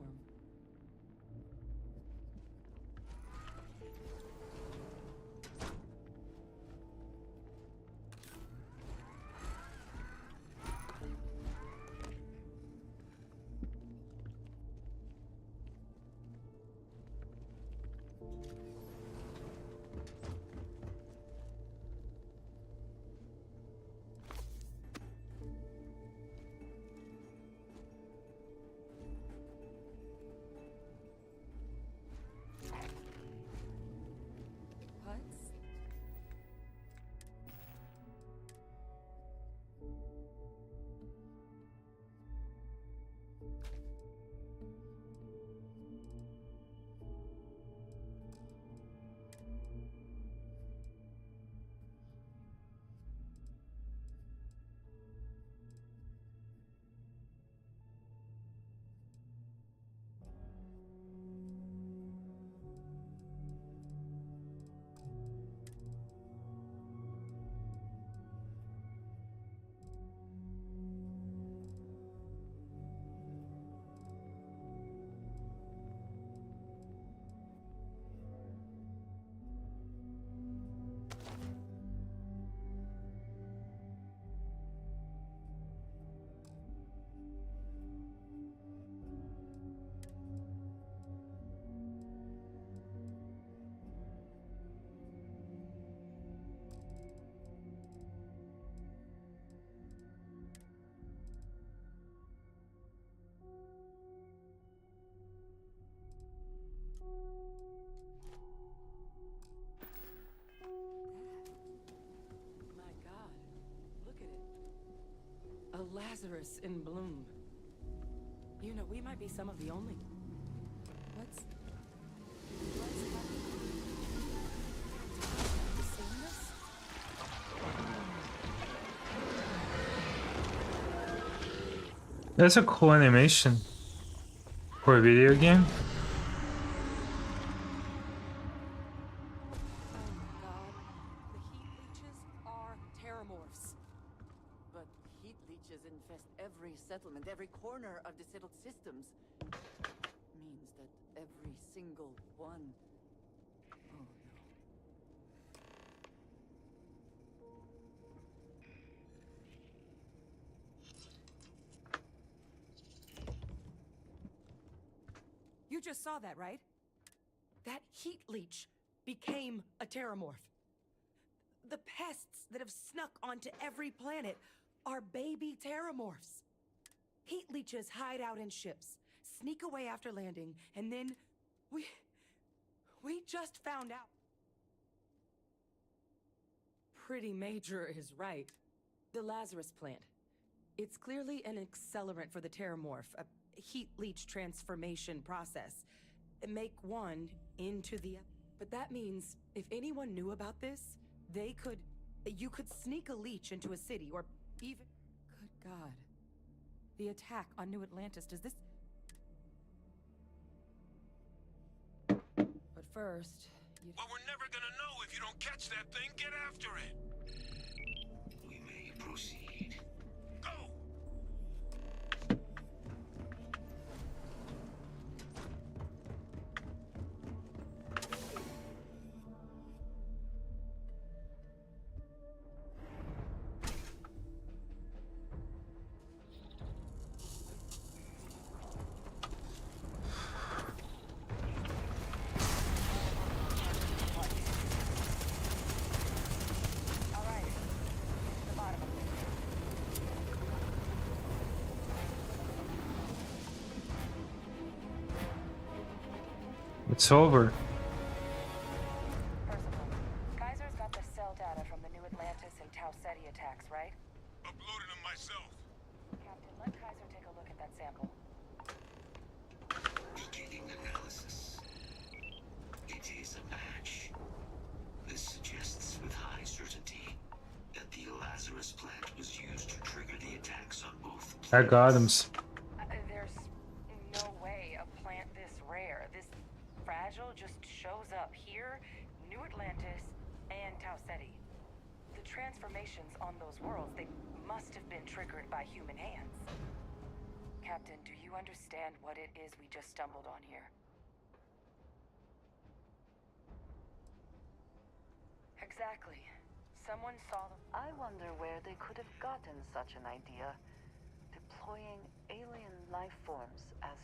Lazarus in bloom. You know, we might be some of the only... What's happening? Have you seen this? That's a cool animation for a video game. Every settlement, every corner of the settled systems means that every single one. Oh no. You just saw that, right? That heat leech became a terramorph. The pests that have snuck onto every planet are baby terramorphs. Heat leeches hide out in ships, sneak away after landing, and then we just found out. Pretty major is right. The Lazarus plant. It's clearly an accelerant for the terramorph, a heat leech transformation process. Make one into the... But that means if anyone knew about this, you could sneak a leech into a city, or even... Good God. The attack on New Atlantis, does this... But first, Well, we're never gonna know if you don't catch that thing. Get after it. We may proceed. Go! It's over. Percival, Kaiser's got the cell data from the New Atlantis and Tau Ceti attacks, right? Uploaded them myself. Captain, let Kaiser take a look at that sample. Beginning analysis. It is a match. This suggests with high certainty that the Lazarus plant was used to trigger the attacks on both planets. I got him. There's no way a plant this rare, this fragile, just shows up here, New Atlantis, and Tau Ceti. The transformations on those worlds, they must have been triggered by human hands. Captain, do you understand what it is we just stumbled on here? Exactly. Someone saw them. I wonder where they could have gotten such an idea. Deploying alien life forms as...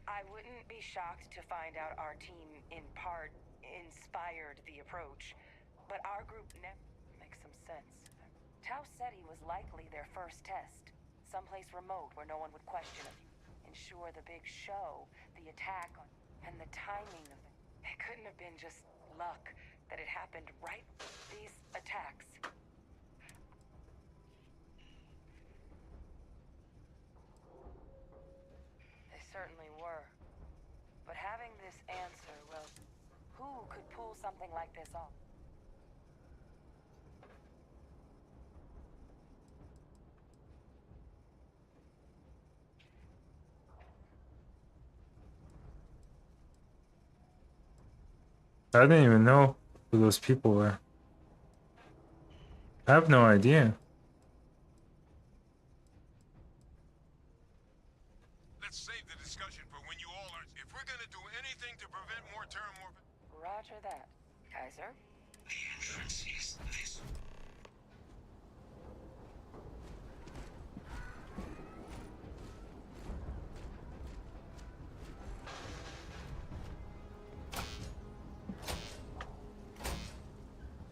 I wouldn't be shocked to find out our team, in part, inspired the approach. But our group makes some sense. Tau Ceti was likely their first test. Someplace remote where no one would question it. Ensure the big show, the attack, and the timing of it. It couldn't have been just luck that it happened right. These attacks. They certainly were. But having this answer, well, who could pull something like this off? I didn't even know who those people were. I have no idea. Let's save the discussion for when you all are... If we're gonna do anything to prevent more terramorphing... Roger that. Kaiser? The entrance is this.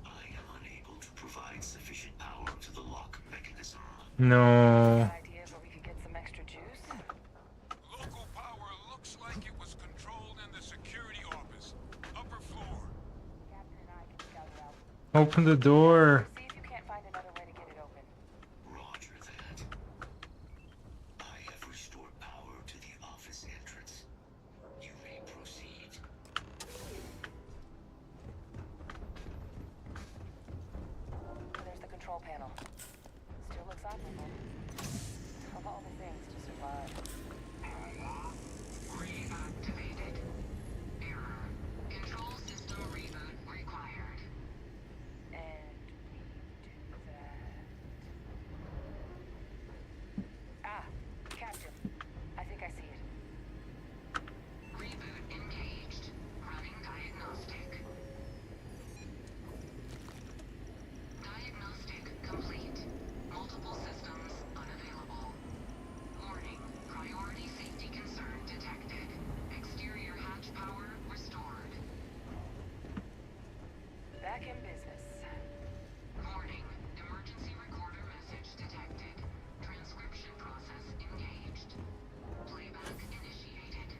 I am unable to provide sufficient power to the lock mechanism. No. Ideas where we could get some extra juice? Local power looks like it was controlled in the security office. Upper floor. Captain and I can scout it out. Open the door. See if you can't find another way to get it open. Roger that. in business. Warning. Emergency recorder message detected. Transcription process engaged. Playback initiated.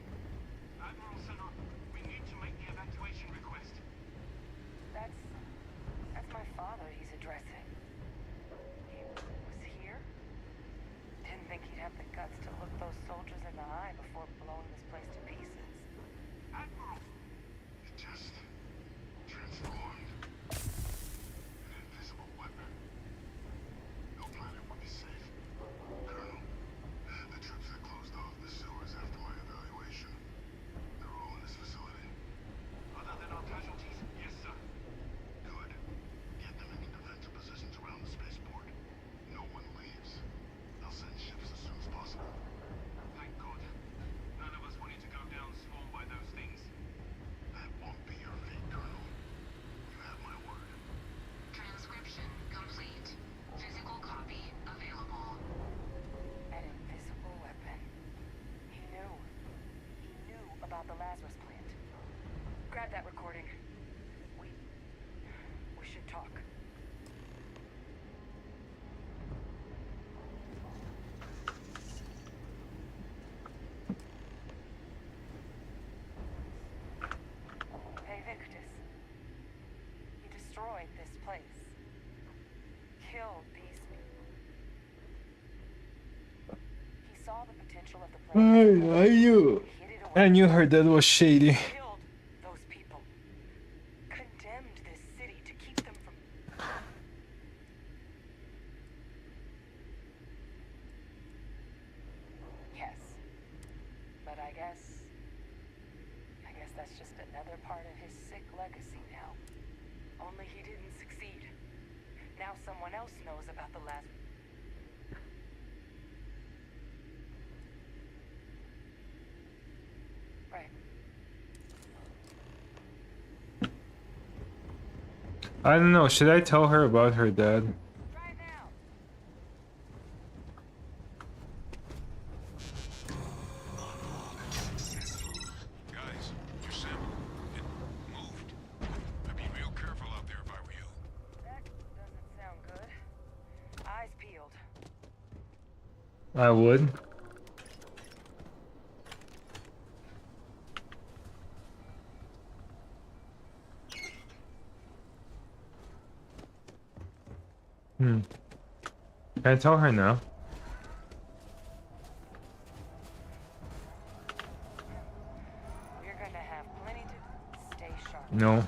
Admiral Sonoma, we need to make the evacuation request. That's my father he's addressing. He was here? Didn't think he'd have the guts to look those soldiers in the eye before blowing this place to pieces. Admiral! It just transformed. An invisible weapon. No planet would be safe. Colonel, the troops that closed off the sewers after my evaluation, they're all in this facility. Other than our casualties? Yes, sir. Good. Get them into defensive positions around the spaceport. No one leaves. I'll send ships as soon as possible. Thank God. None of us wanted to go down swarmed by those things. That won't be your fate, Colonel. You have my word. Transcription complete. Physical copy available. An invisible weapon. He knew. He knew about the Lazarus plant. Grab that recording. We should talk. Hey, Victus. He destroyed this place. Killed these people. He saw the potential of the place. I knew her dad was shady. Killed those people. Condemned this city to keep them from... Yes. But I guess that's just another part of his sick legacy now. Only he didn't succeed. Now someone else knows about the last... Right. I don't know, should I tell her about her dad? Right now. Guys, your sample, it moved. I'd be real careful out there if I were you. That doesn't sound good. Eyes peeled. I would. Can I tell her now? We're gonna have plenty to stay sharp. No.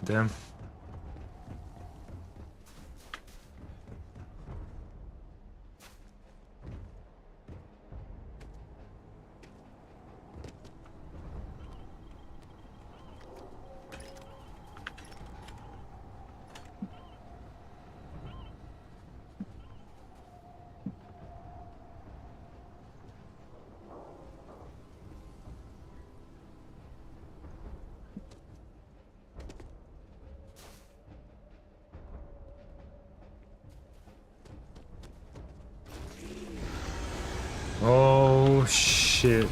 Damn. Oh shit.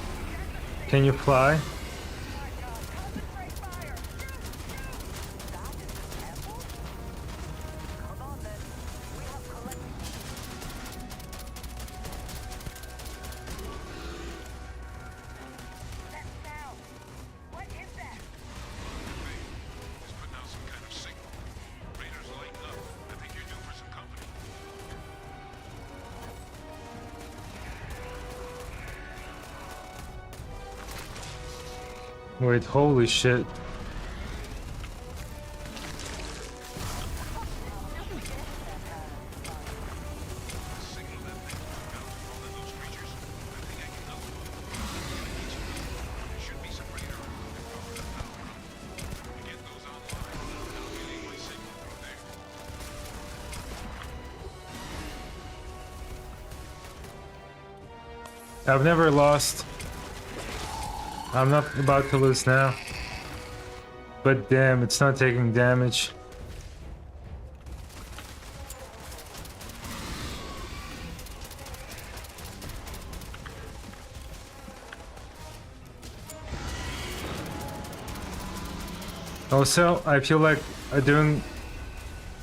Can you fly? Just putting out some kind of signal. Raiders lighten up. I think you're due for some company. Wait, holy shit. Signal that thing. Got all of those creatures. I think I can help. There should be some radar around that cover the power up. To get those online, I'll relay my signal through there. I've never lost. I'm not about to lose now. But damn, it's not taking damage. Also, I feel like doing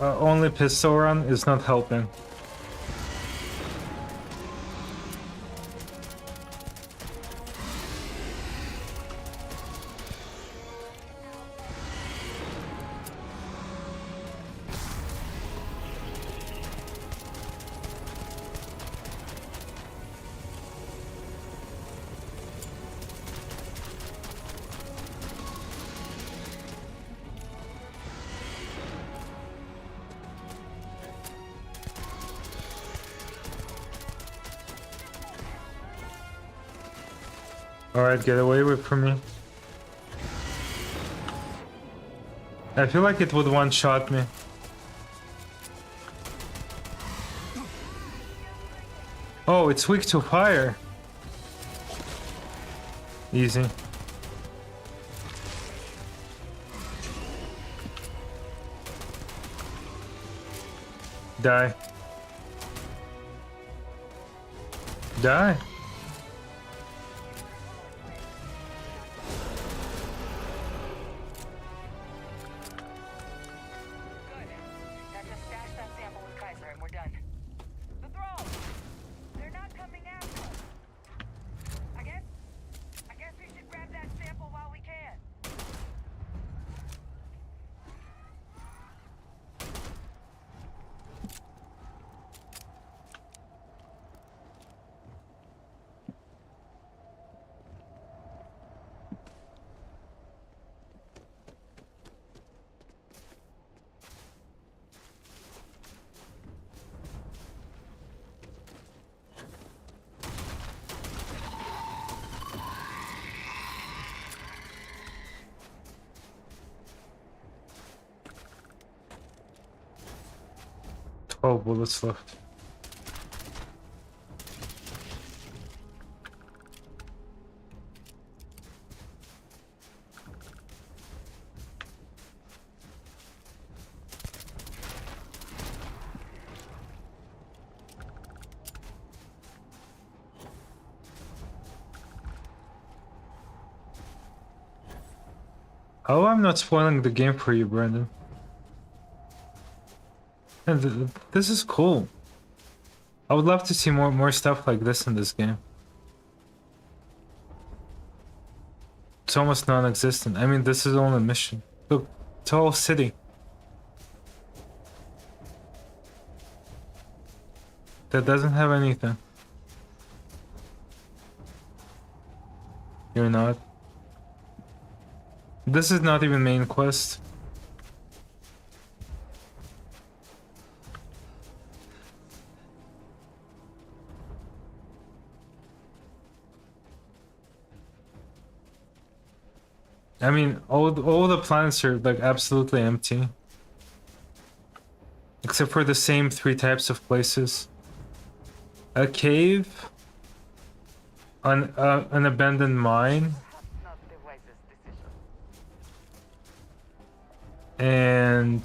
only pistol run is not helping. Alright, get away from me. I feel like it would one-shot me. Oh, it's weak to fire. Easy. Die. Die. Now just stash that sample with Kaiser and we're done. The throne! They're not coming after us. I guess we should grab that sample while we can. Oh, bullets left. Oh, I'm not spoiling the game for you, Brandon. And this is cool. I would love to see more stuff like this in this game. It's almost non-existent. I mean, this is only a mission. Look, it's a whole city. That doesn't have anything. You're not. This is not even main quest. I mean, all the planets are like absolutely empty. Except for the same 3 types of places. A cave, an abandoned mine, and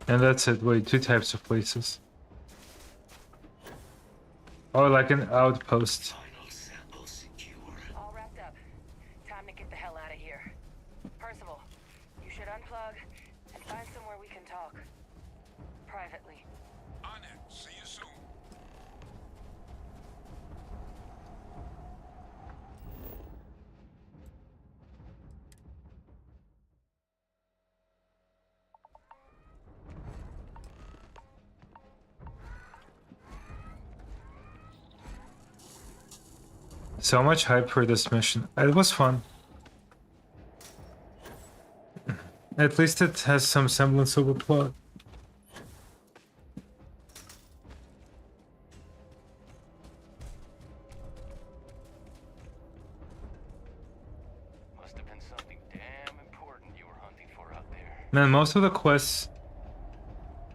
that's it. Wait, 2 types of places. Oh, like an outpost. All wrapped up. Time to get the hell out of here. Percival, you should unplug and find somewhere we can talk. Privately. On it. See you soon. So much hype for this mission. It was fun. At least it has some semblance of a plot. Must have been something damn important you were hunting for out there. Man, most of the quests...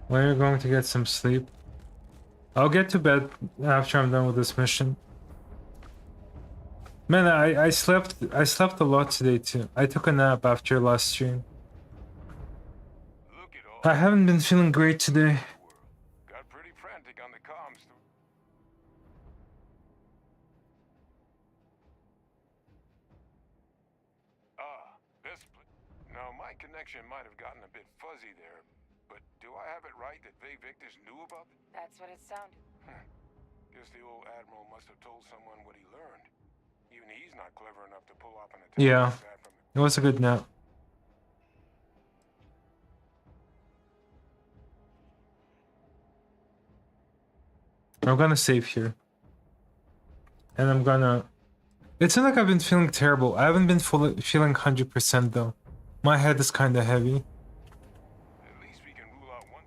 When you're going to get some sleep... I'll get to bed after I'm done with this mission. Man, I slept a lot today too. I took a nap after last stream. I haven't been feeling great today. Got pretty frantic on the comms. Now my connection might have gotten a bit fuzzy there, but do I have it right that Vay Victus knew about it? That's what it sounded. Guess the old admiral must have told someone what he learned. Even he's not clever enough to pull off an attack Yeah, like that from the... it was a good nap. I'm gonna save here. And I'm gonna... It's not like I've been feeling terrible. I haven't been feeling 100% though. My head is kinda heavy. At least we can rule out one...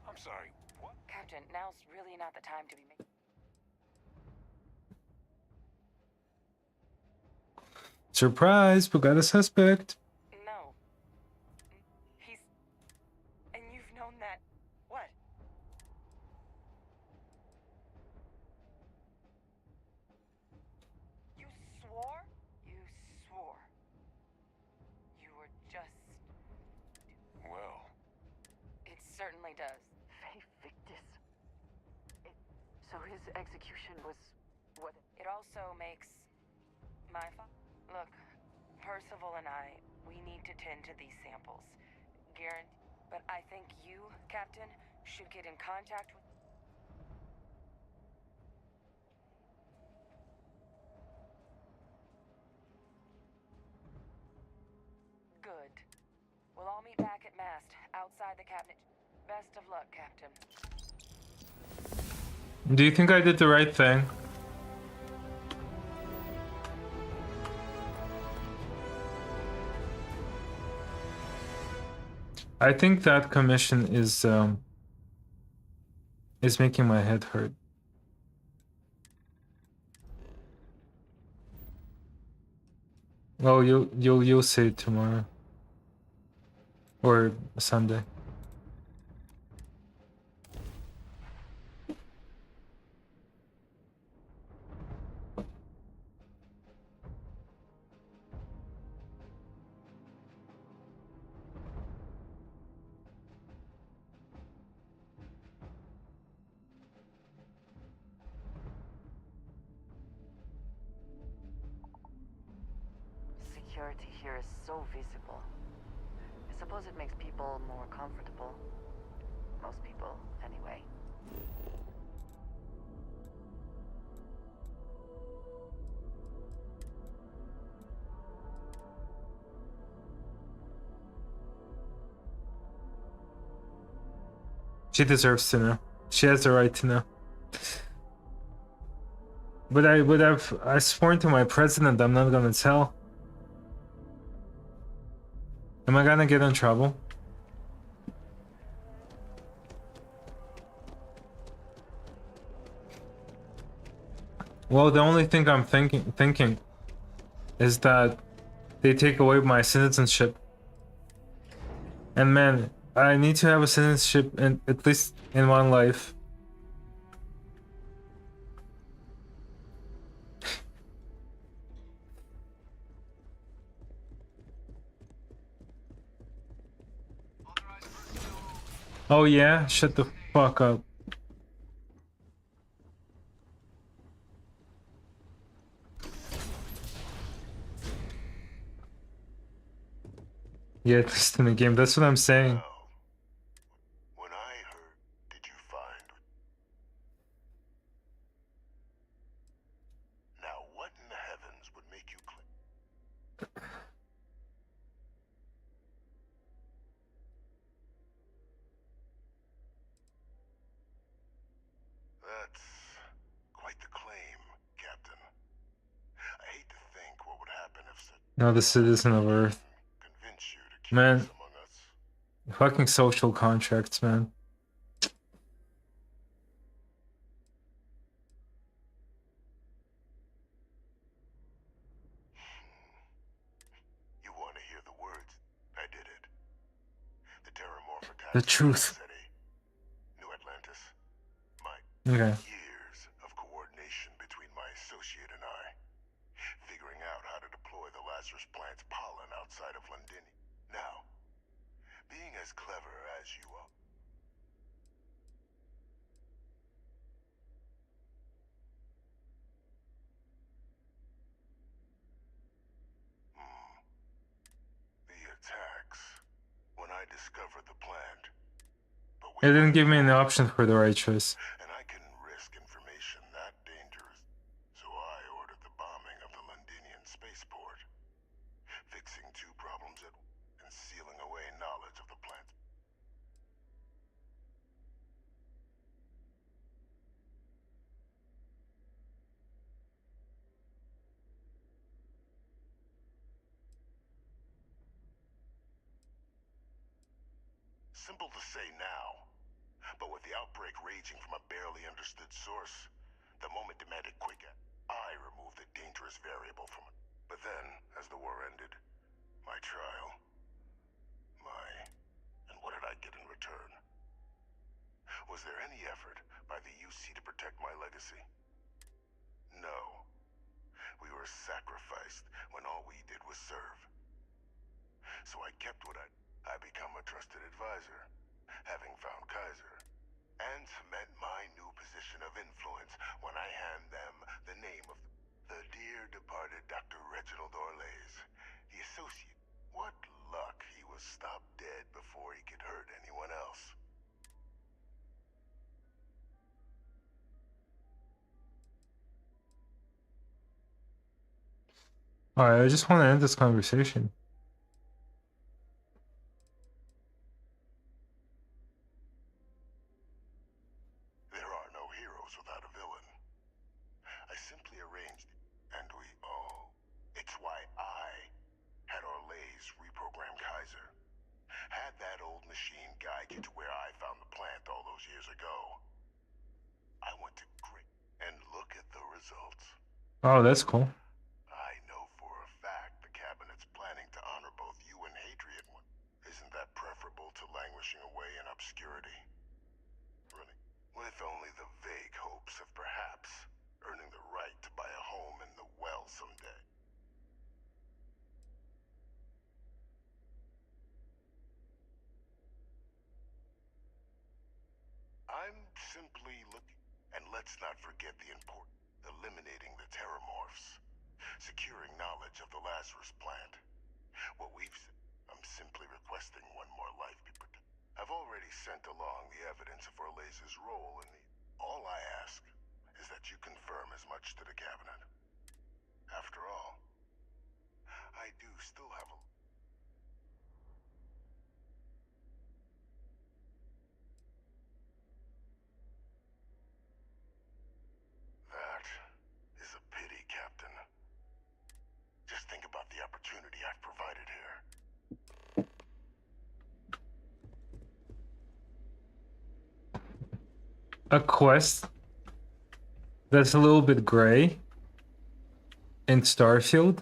I'm sorry, what? Captain, now's really not the time to be making... Surprise, we got a suspect. No. He's... And you've known that... What? You swore? You swore. You were just... Well... It certainly does. Vay Victus. So his execution was what? It also makes... my fault. Look, Percival and I, we need to tend to these samples. Guarantee. But I think you, Captain, should get in contact with... Good. We'll all meet back at mast, outside the cabinet. Best of luck, Captain. Do you think I did the right thing? I think that commission is making my head hurt. Well, you'll see it tomorrow or Sunday. Security here is so visible. I suppose it makes people more comfortable. Most people, anyway. She deserves to know. She has the right to know. But I sworn to my president I'm not gonna tell. Am I gonna get in trouble? Well, the only thing I'm thinking is that they take away my citizenship. And man, I need to have a citizenship in at least in one life. Oh yeah? Shut the fuck up. Yeah, at least in the game. That's what I'm saying. When I heard, did you find... Now what in the heavens would make you click? That's quite the claim, Captain. I hate to think what would happen if such... No, the citizen of Earth. Man. Fucking social contracts, man. You want to hear the words? I did it. The Terramorph attacked The truth. City. Okay. Years of coordination between my associate and I, figuring out how to deploy the Lazarus plant's pollen outside of London. Now, being as clever as you are. The attacks. When I discovered the plant, It didn't give me an option for the right choice. and I couldn't risk information that dangerous. So I ordered the bombing of the Londinian spaceport, fixing two problems and sealing away knowledge of the plant. Simple to say now, but with the outbreak raging from a barely understood source, the moment demanded quick action. I removed the dangerous variable from it. But then, as the war ended, my trial, and what did I get in return? Was there any effort by the UC to protect my legacy? No. We were sacrificed when all we did was serve. So I kept what I become a trusted advisor, having found Kaiser, and cement my new position of influence when I hand them the name of the dear departed Dr. Reginald Orlays, the associate. What luck he was stopped dead before he could hurt anyone else. Alright, I just want to end this conversation. There are no heroes without a villain. I simply arranged it, and we all. It's why I had Orlays reprogram Kaiser. Had that old machine guide you to where I found the plant all those years ago. I went to great, and look at the results. Oh, that's cool. I know for a fact the cabinet's planning to honor both you and Hadrian. Isn't that preferable to languishing away in obscurity? Really? With only the vague hopes of perhaps earning the right to buy a home in the well someday. I'm simply looking, and let's not forget the important, eliminating the terramorphs, securing knowledge of the Lazarus plant. What we've said, I'm simply requesting one more life be protected. I've already sent along the evidence of Orlays' role in the... All I ask is that you confirm as much to the cabinet. After all, I do still have a... That is a pity, Captain. Just think about the opportunity I've provided here. A quest that's a little bit gray in Starfield?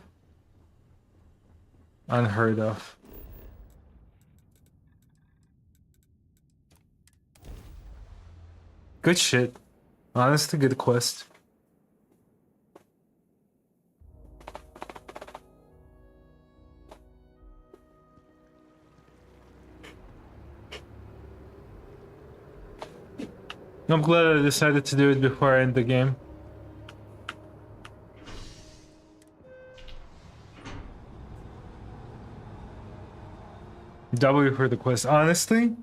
Unheard of. Good shit. Honestly, good quest. I'm glad I decided to do it before I end the game. W for the quest. Honestly,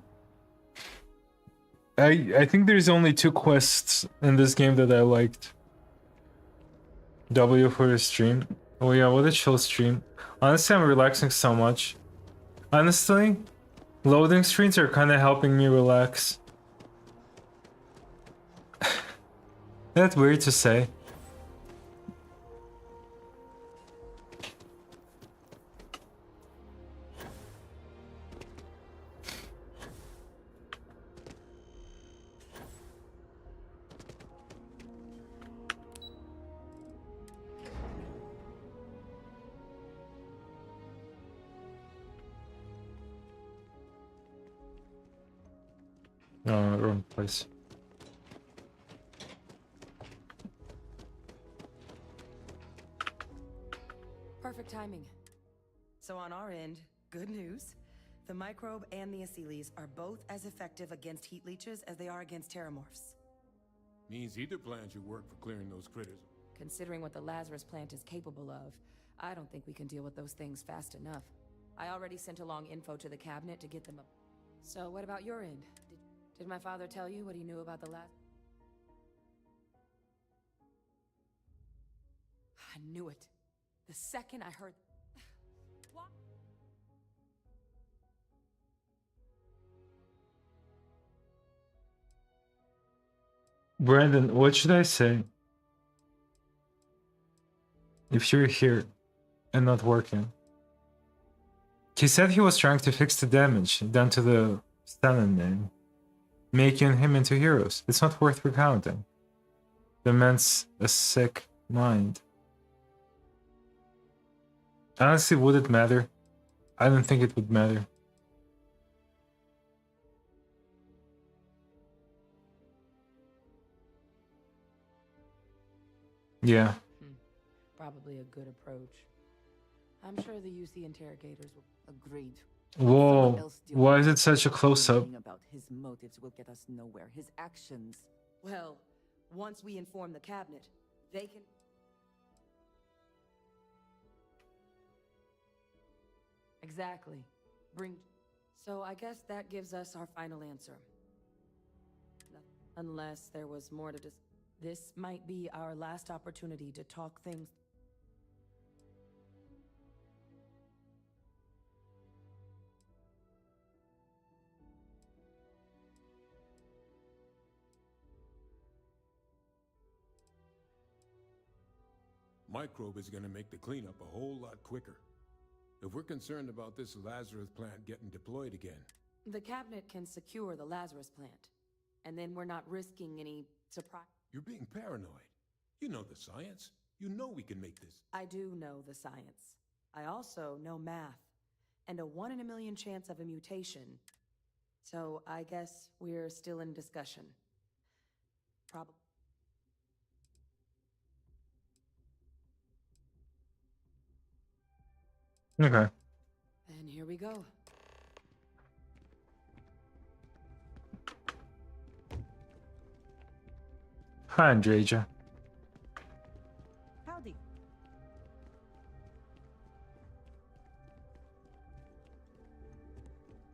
I think there's only 2 quests in this game that I liked. W for the stream. Oh yeah, what a chill stream. Honestly, I'm relaxing so much. Honestly, loading screens are kind of helping me relax. That's weird to say. Wrong place. timing. So on our end, good news. The microbe and the Asylees are both as effective against heat leeches as they are against terramorphs. Means either plan should work for clearing those critters. Considering what the Lazarus plant is capable of, I don't think we can deal with those things fast enough. I already sent along info to the cabinet to get them up. So what about your end? Did my father tell you what he knew about the I knew it. The second I heard... What? Brandon, what should I say? If you're here and not working. He said he was trying to fix the damage done to the Stalin name, making him into heroes. It's not worth recounting. The man's a sick mind. Honestly, would it matter? I don't think it would matter. Yeah. Probably a good approach. I'm sure the UC interrogators will... Agreed. Whoa, why is it such a close-up? About his motives will get us nowhere. His actions... Well, once we inform the cabinet, they can... Exactly. Bring... So I guess that gives us our final answer. Unless there was more to dis... This might be our last opportunity to talk things... Microbe is gonna make the cleanup a whole lot quicker. If we're concerned about this Lazarus plant getting deployed again... The cabinet can secure the Lazarus plant. And then we're not risking any surprise... You're being paranoid. You know the science. You know we can make this. I do know the science. I also know math. And a 1 in a million chance of a mutation. So I guess we're still in discussion. Probably. Okay. And here we go. Hi, Andreja. Howdy.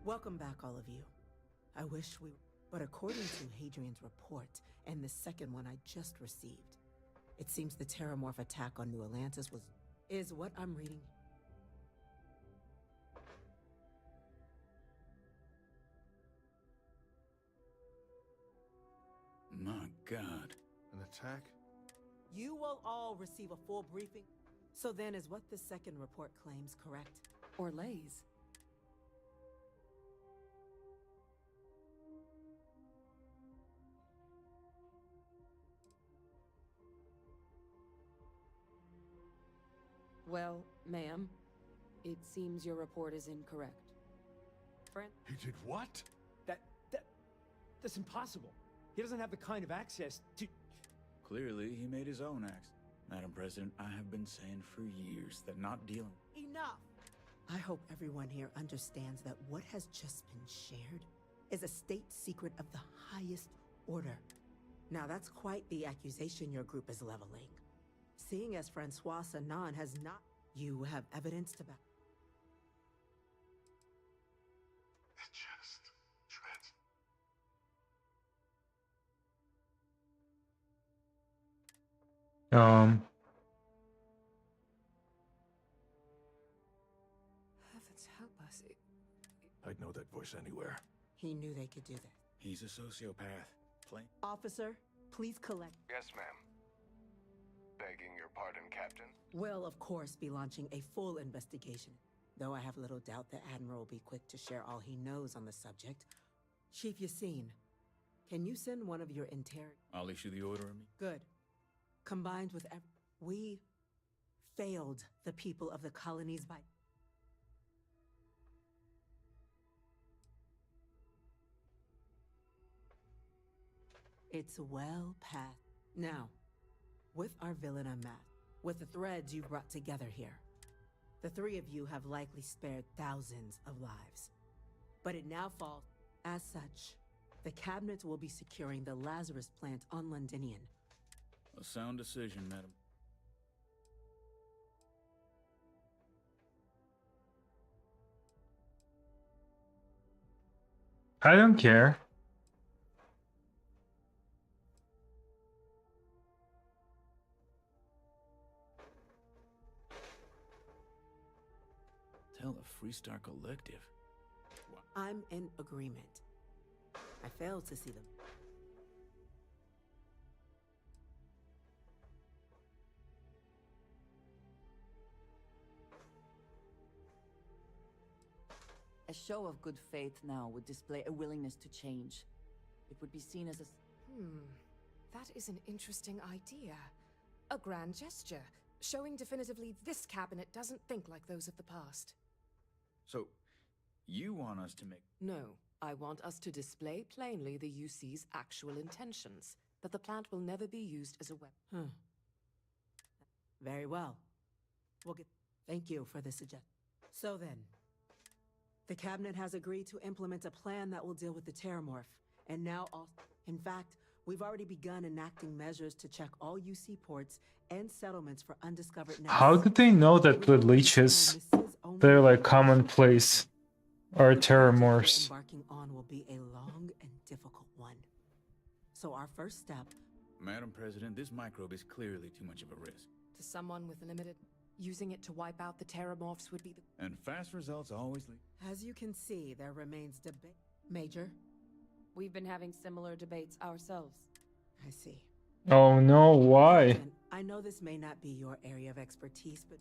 Welcome back, all of you. I wish we... But according to Hadrian's report, and the second one I just received, it seems the Terramorph attack on New Atlantis is what I'm reading. My God. An attack? You will all receive a full briefing. So then is what the second report claims correct? Or lays. Well, ma'am, it seems your report is incorrect. Friend? He did what? That's impossible. He doesn't have the kind of access to... Clearly, he made his own axe. Madam President, I have been saying for years that not dealing... Enough! I hope everyone here understands that what has just been shared is a state secret of the highest order. Now that's quite the accusation your group is leveling. Seeing as Francois Sanan has not... You have evidence to back... It just... Um... Heavens help us. I'd know that voice anywhere. He knew they could do that. He's a sociopath. Plain. Officer, please collect... Yes, ma'am. Begging your pardon, Captain? Will, of course, be launching a full investigation, though I have little doubt the Admiral will be quick to share all he knows on the subject. Chief Yassine, can you send one of your I'll issue the order. Good. Combined with we failed the people of the colonies by... It's well past. Now, with our villain unmasked, with the threads you've brought together here, The three of you have likely spared thousands of lives. But it now falls. As such, the cabinet will be securing the Lazarus plant on Londinian. A sound decision, madam. I don't care. Tell the Freestar Collective. I'm in agreement. I failed to see them. A show of good faith now would display a willingness to change. It would be seen as a... That is an interesting idea. A grand gesture, showing definitively this cabinet doesn't think like those of the past. So, you want us to make... No, I want us to display plainly the UC's actual intentions, that the plant will never be used as a weapon. Very well. We'll get... Thank you for the suggestion. So then, the cabinet has agreed to implement a plan that will deal with the Terramorph, and now in fact, we've already begun enacting measures to check all UC ports and settlements for undiscovered nests. How did they know that the leeches, they're like commonplace, are terramorphs? Embarking on will be a long and difficult one. So our first step... Madam President, this microbe is clearly too much of a risk. To someone with limited... Using it to wipe out the Terramorphs would be the... And fast results always lead... As you can see, there remains debate. Major? We've been having similar debates ourselves. I see. Oh no, why? Captain, I know this may not be your area of expertise, but...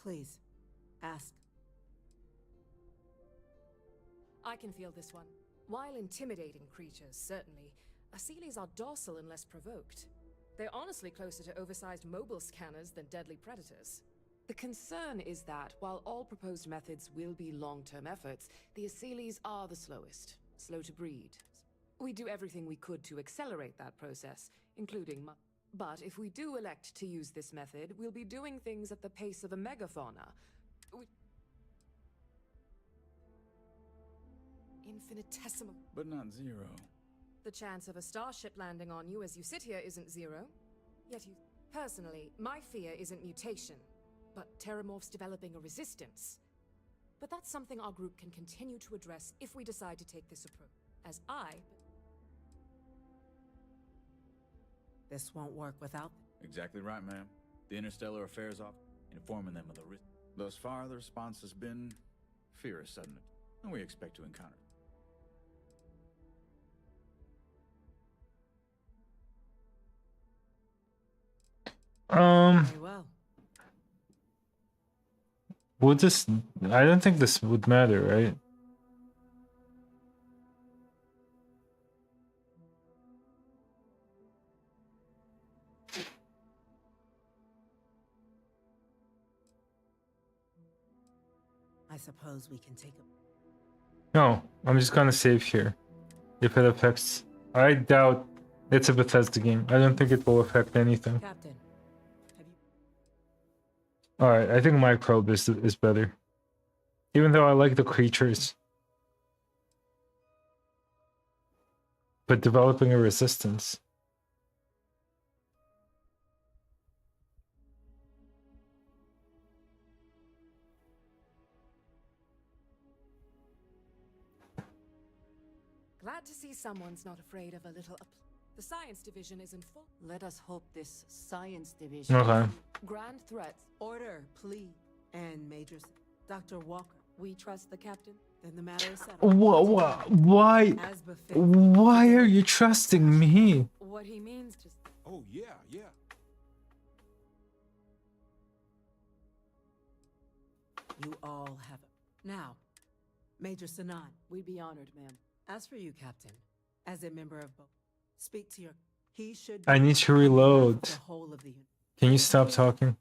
Please, ask. I can feel this one. While intimidating creatures, certainly, Aseles are docile unless provoked. They're honestly closer to oversized mobile scanners than deadly predators. The concern is that, while all proposed methods will be long-term efforts, the Aseles are the slowest, slow to breed. We do everything we could to accelerate that process, including... But if we do elect to use this method, we'll be doing things at the pace of a megafauna. Infinitesimal. But not zero. The chance of a starship landing on you as you sit here isn't zero. Yet you... Personally, my fear isn't mutation, but Terramorphs developing a resistance. But that's something our group can continue to address if we decide to take this approach. As This won't work without... Exactly right, ma'am. The Interstellar Affairs Office, informing them of the risk. Thus far, the response has been fear is sudden, and we expect to encounter. Very well. Would this... I don't think this would matter, right? I suppose we can take a... No, I'm just gonna save here. If it affects... I doubt it's a Bethesda game. I don't think it will affect anything. Captain, Alright, I think Microbe is better. Even though I like the creatures. But developing a resistance. Glad to see someone's not afraid of a little... The science division is in full... Let us hope this science division... Okay. Grand threats. Order, please. And Major... Dr. Walker. We trust the captain? Then the matter is settled. Why? Why are you trusting me? What he means to... Oh, yeah. You all have it. Now, Major Sanan. We'd be honored, ma'am. As for you, Captain, as a member of both, speak to your... He should... I need to reload. The whole of the... Can you stop talking?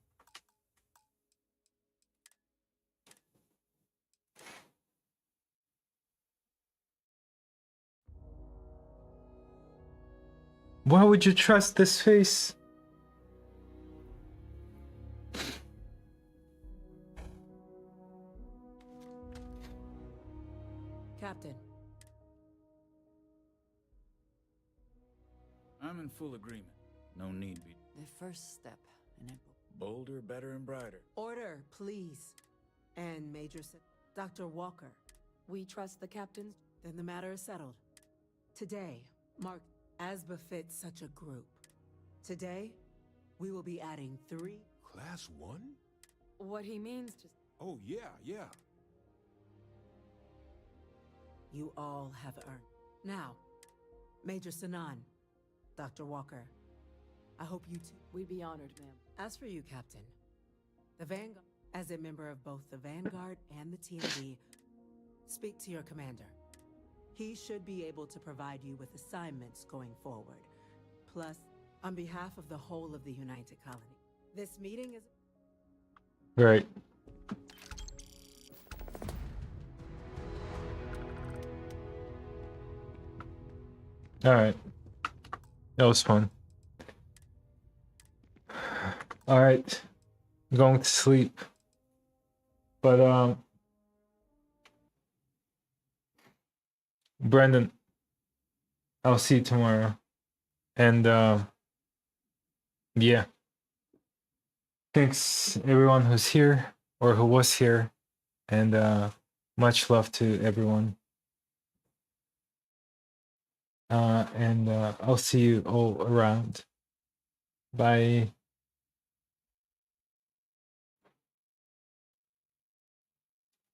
Why would you trust this face? Captain. I'm in full agreement. No need be. The first step in it. Bolder, better, and brighter. Order, please. And Dr. Walker. We trust the captain? Then the matter is settled. Today, marked as befits such a group. Today, we will be adding 3. Class 1? What he means to... Oh, yeah. You all have earned. Now, Major Sanan, Dr. Walker, I hope you too. We'd be honored, ma'am. As for you, Captain, the Vanguard, as a member of both the Vanguard and the TMD, speak to your commander. He should be able to provide you with assignments going forward. Plus, on behalf of the whole of the United Colony, this meeting is... Right. Alright. That was fun. Alright. I'm going to sleep. But, Brendan, I'll see you tomorrow. And, yeah. Thanks everyone who's here, or who was here. And, much love to everyone. And I'll see you all around. Bye.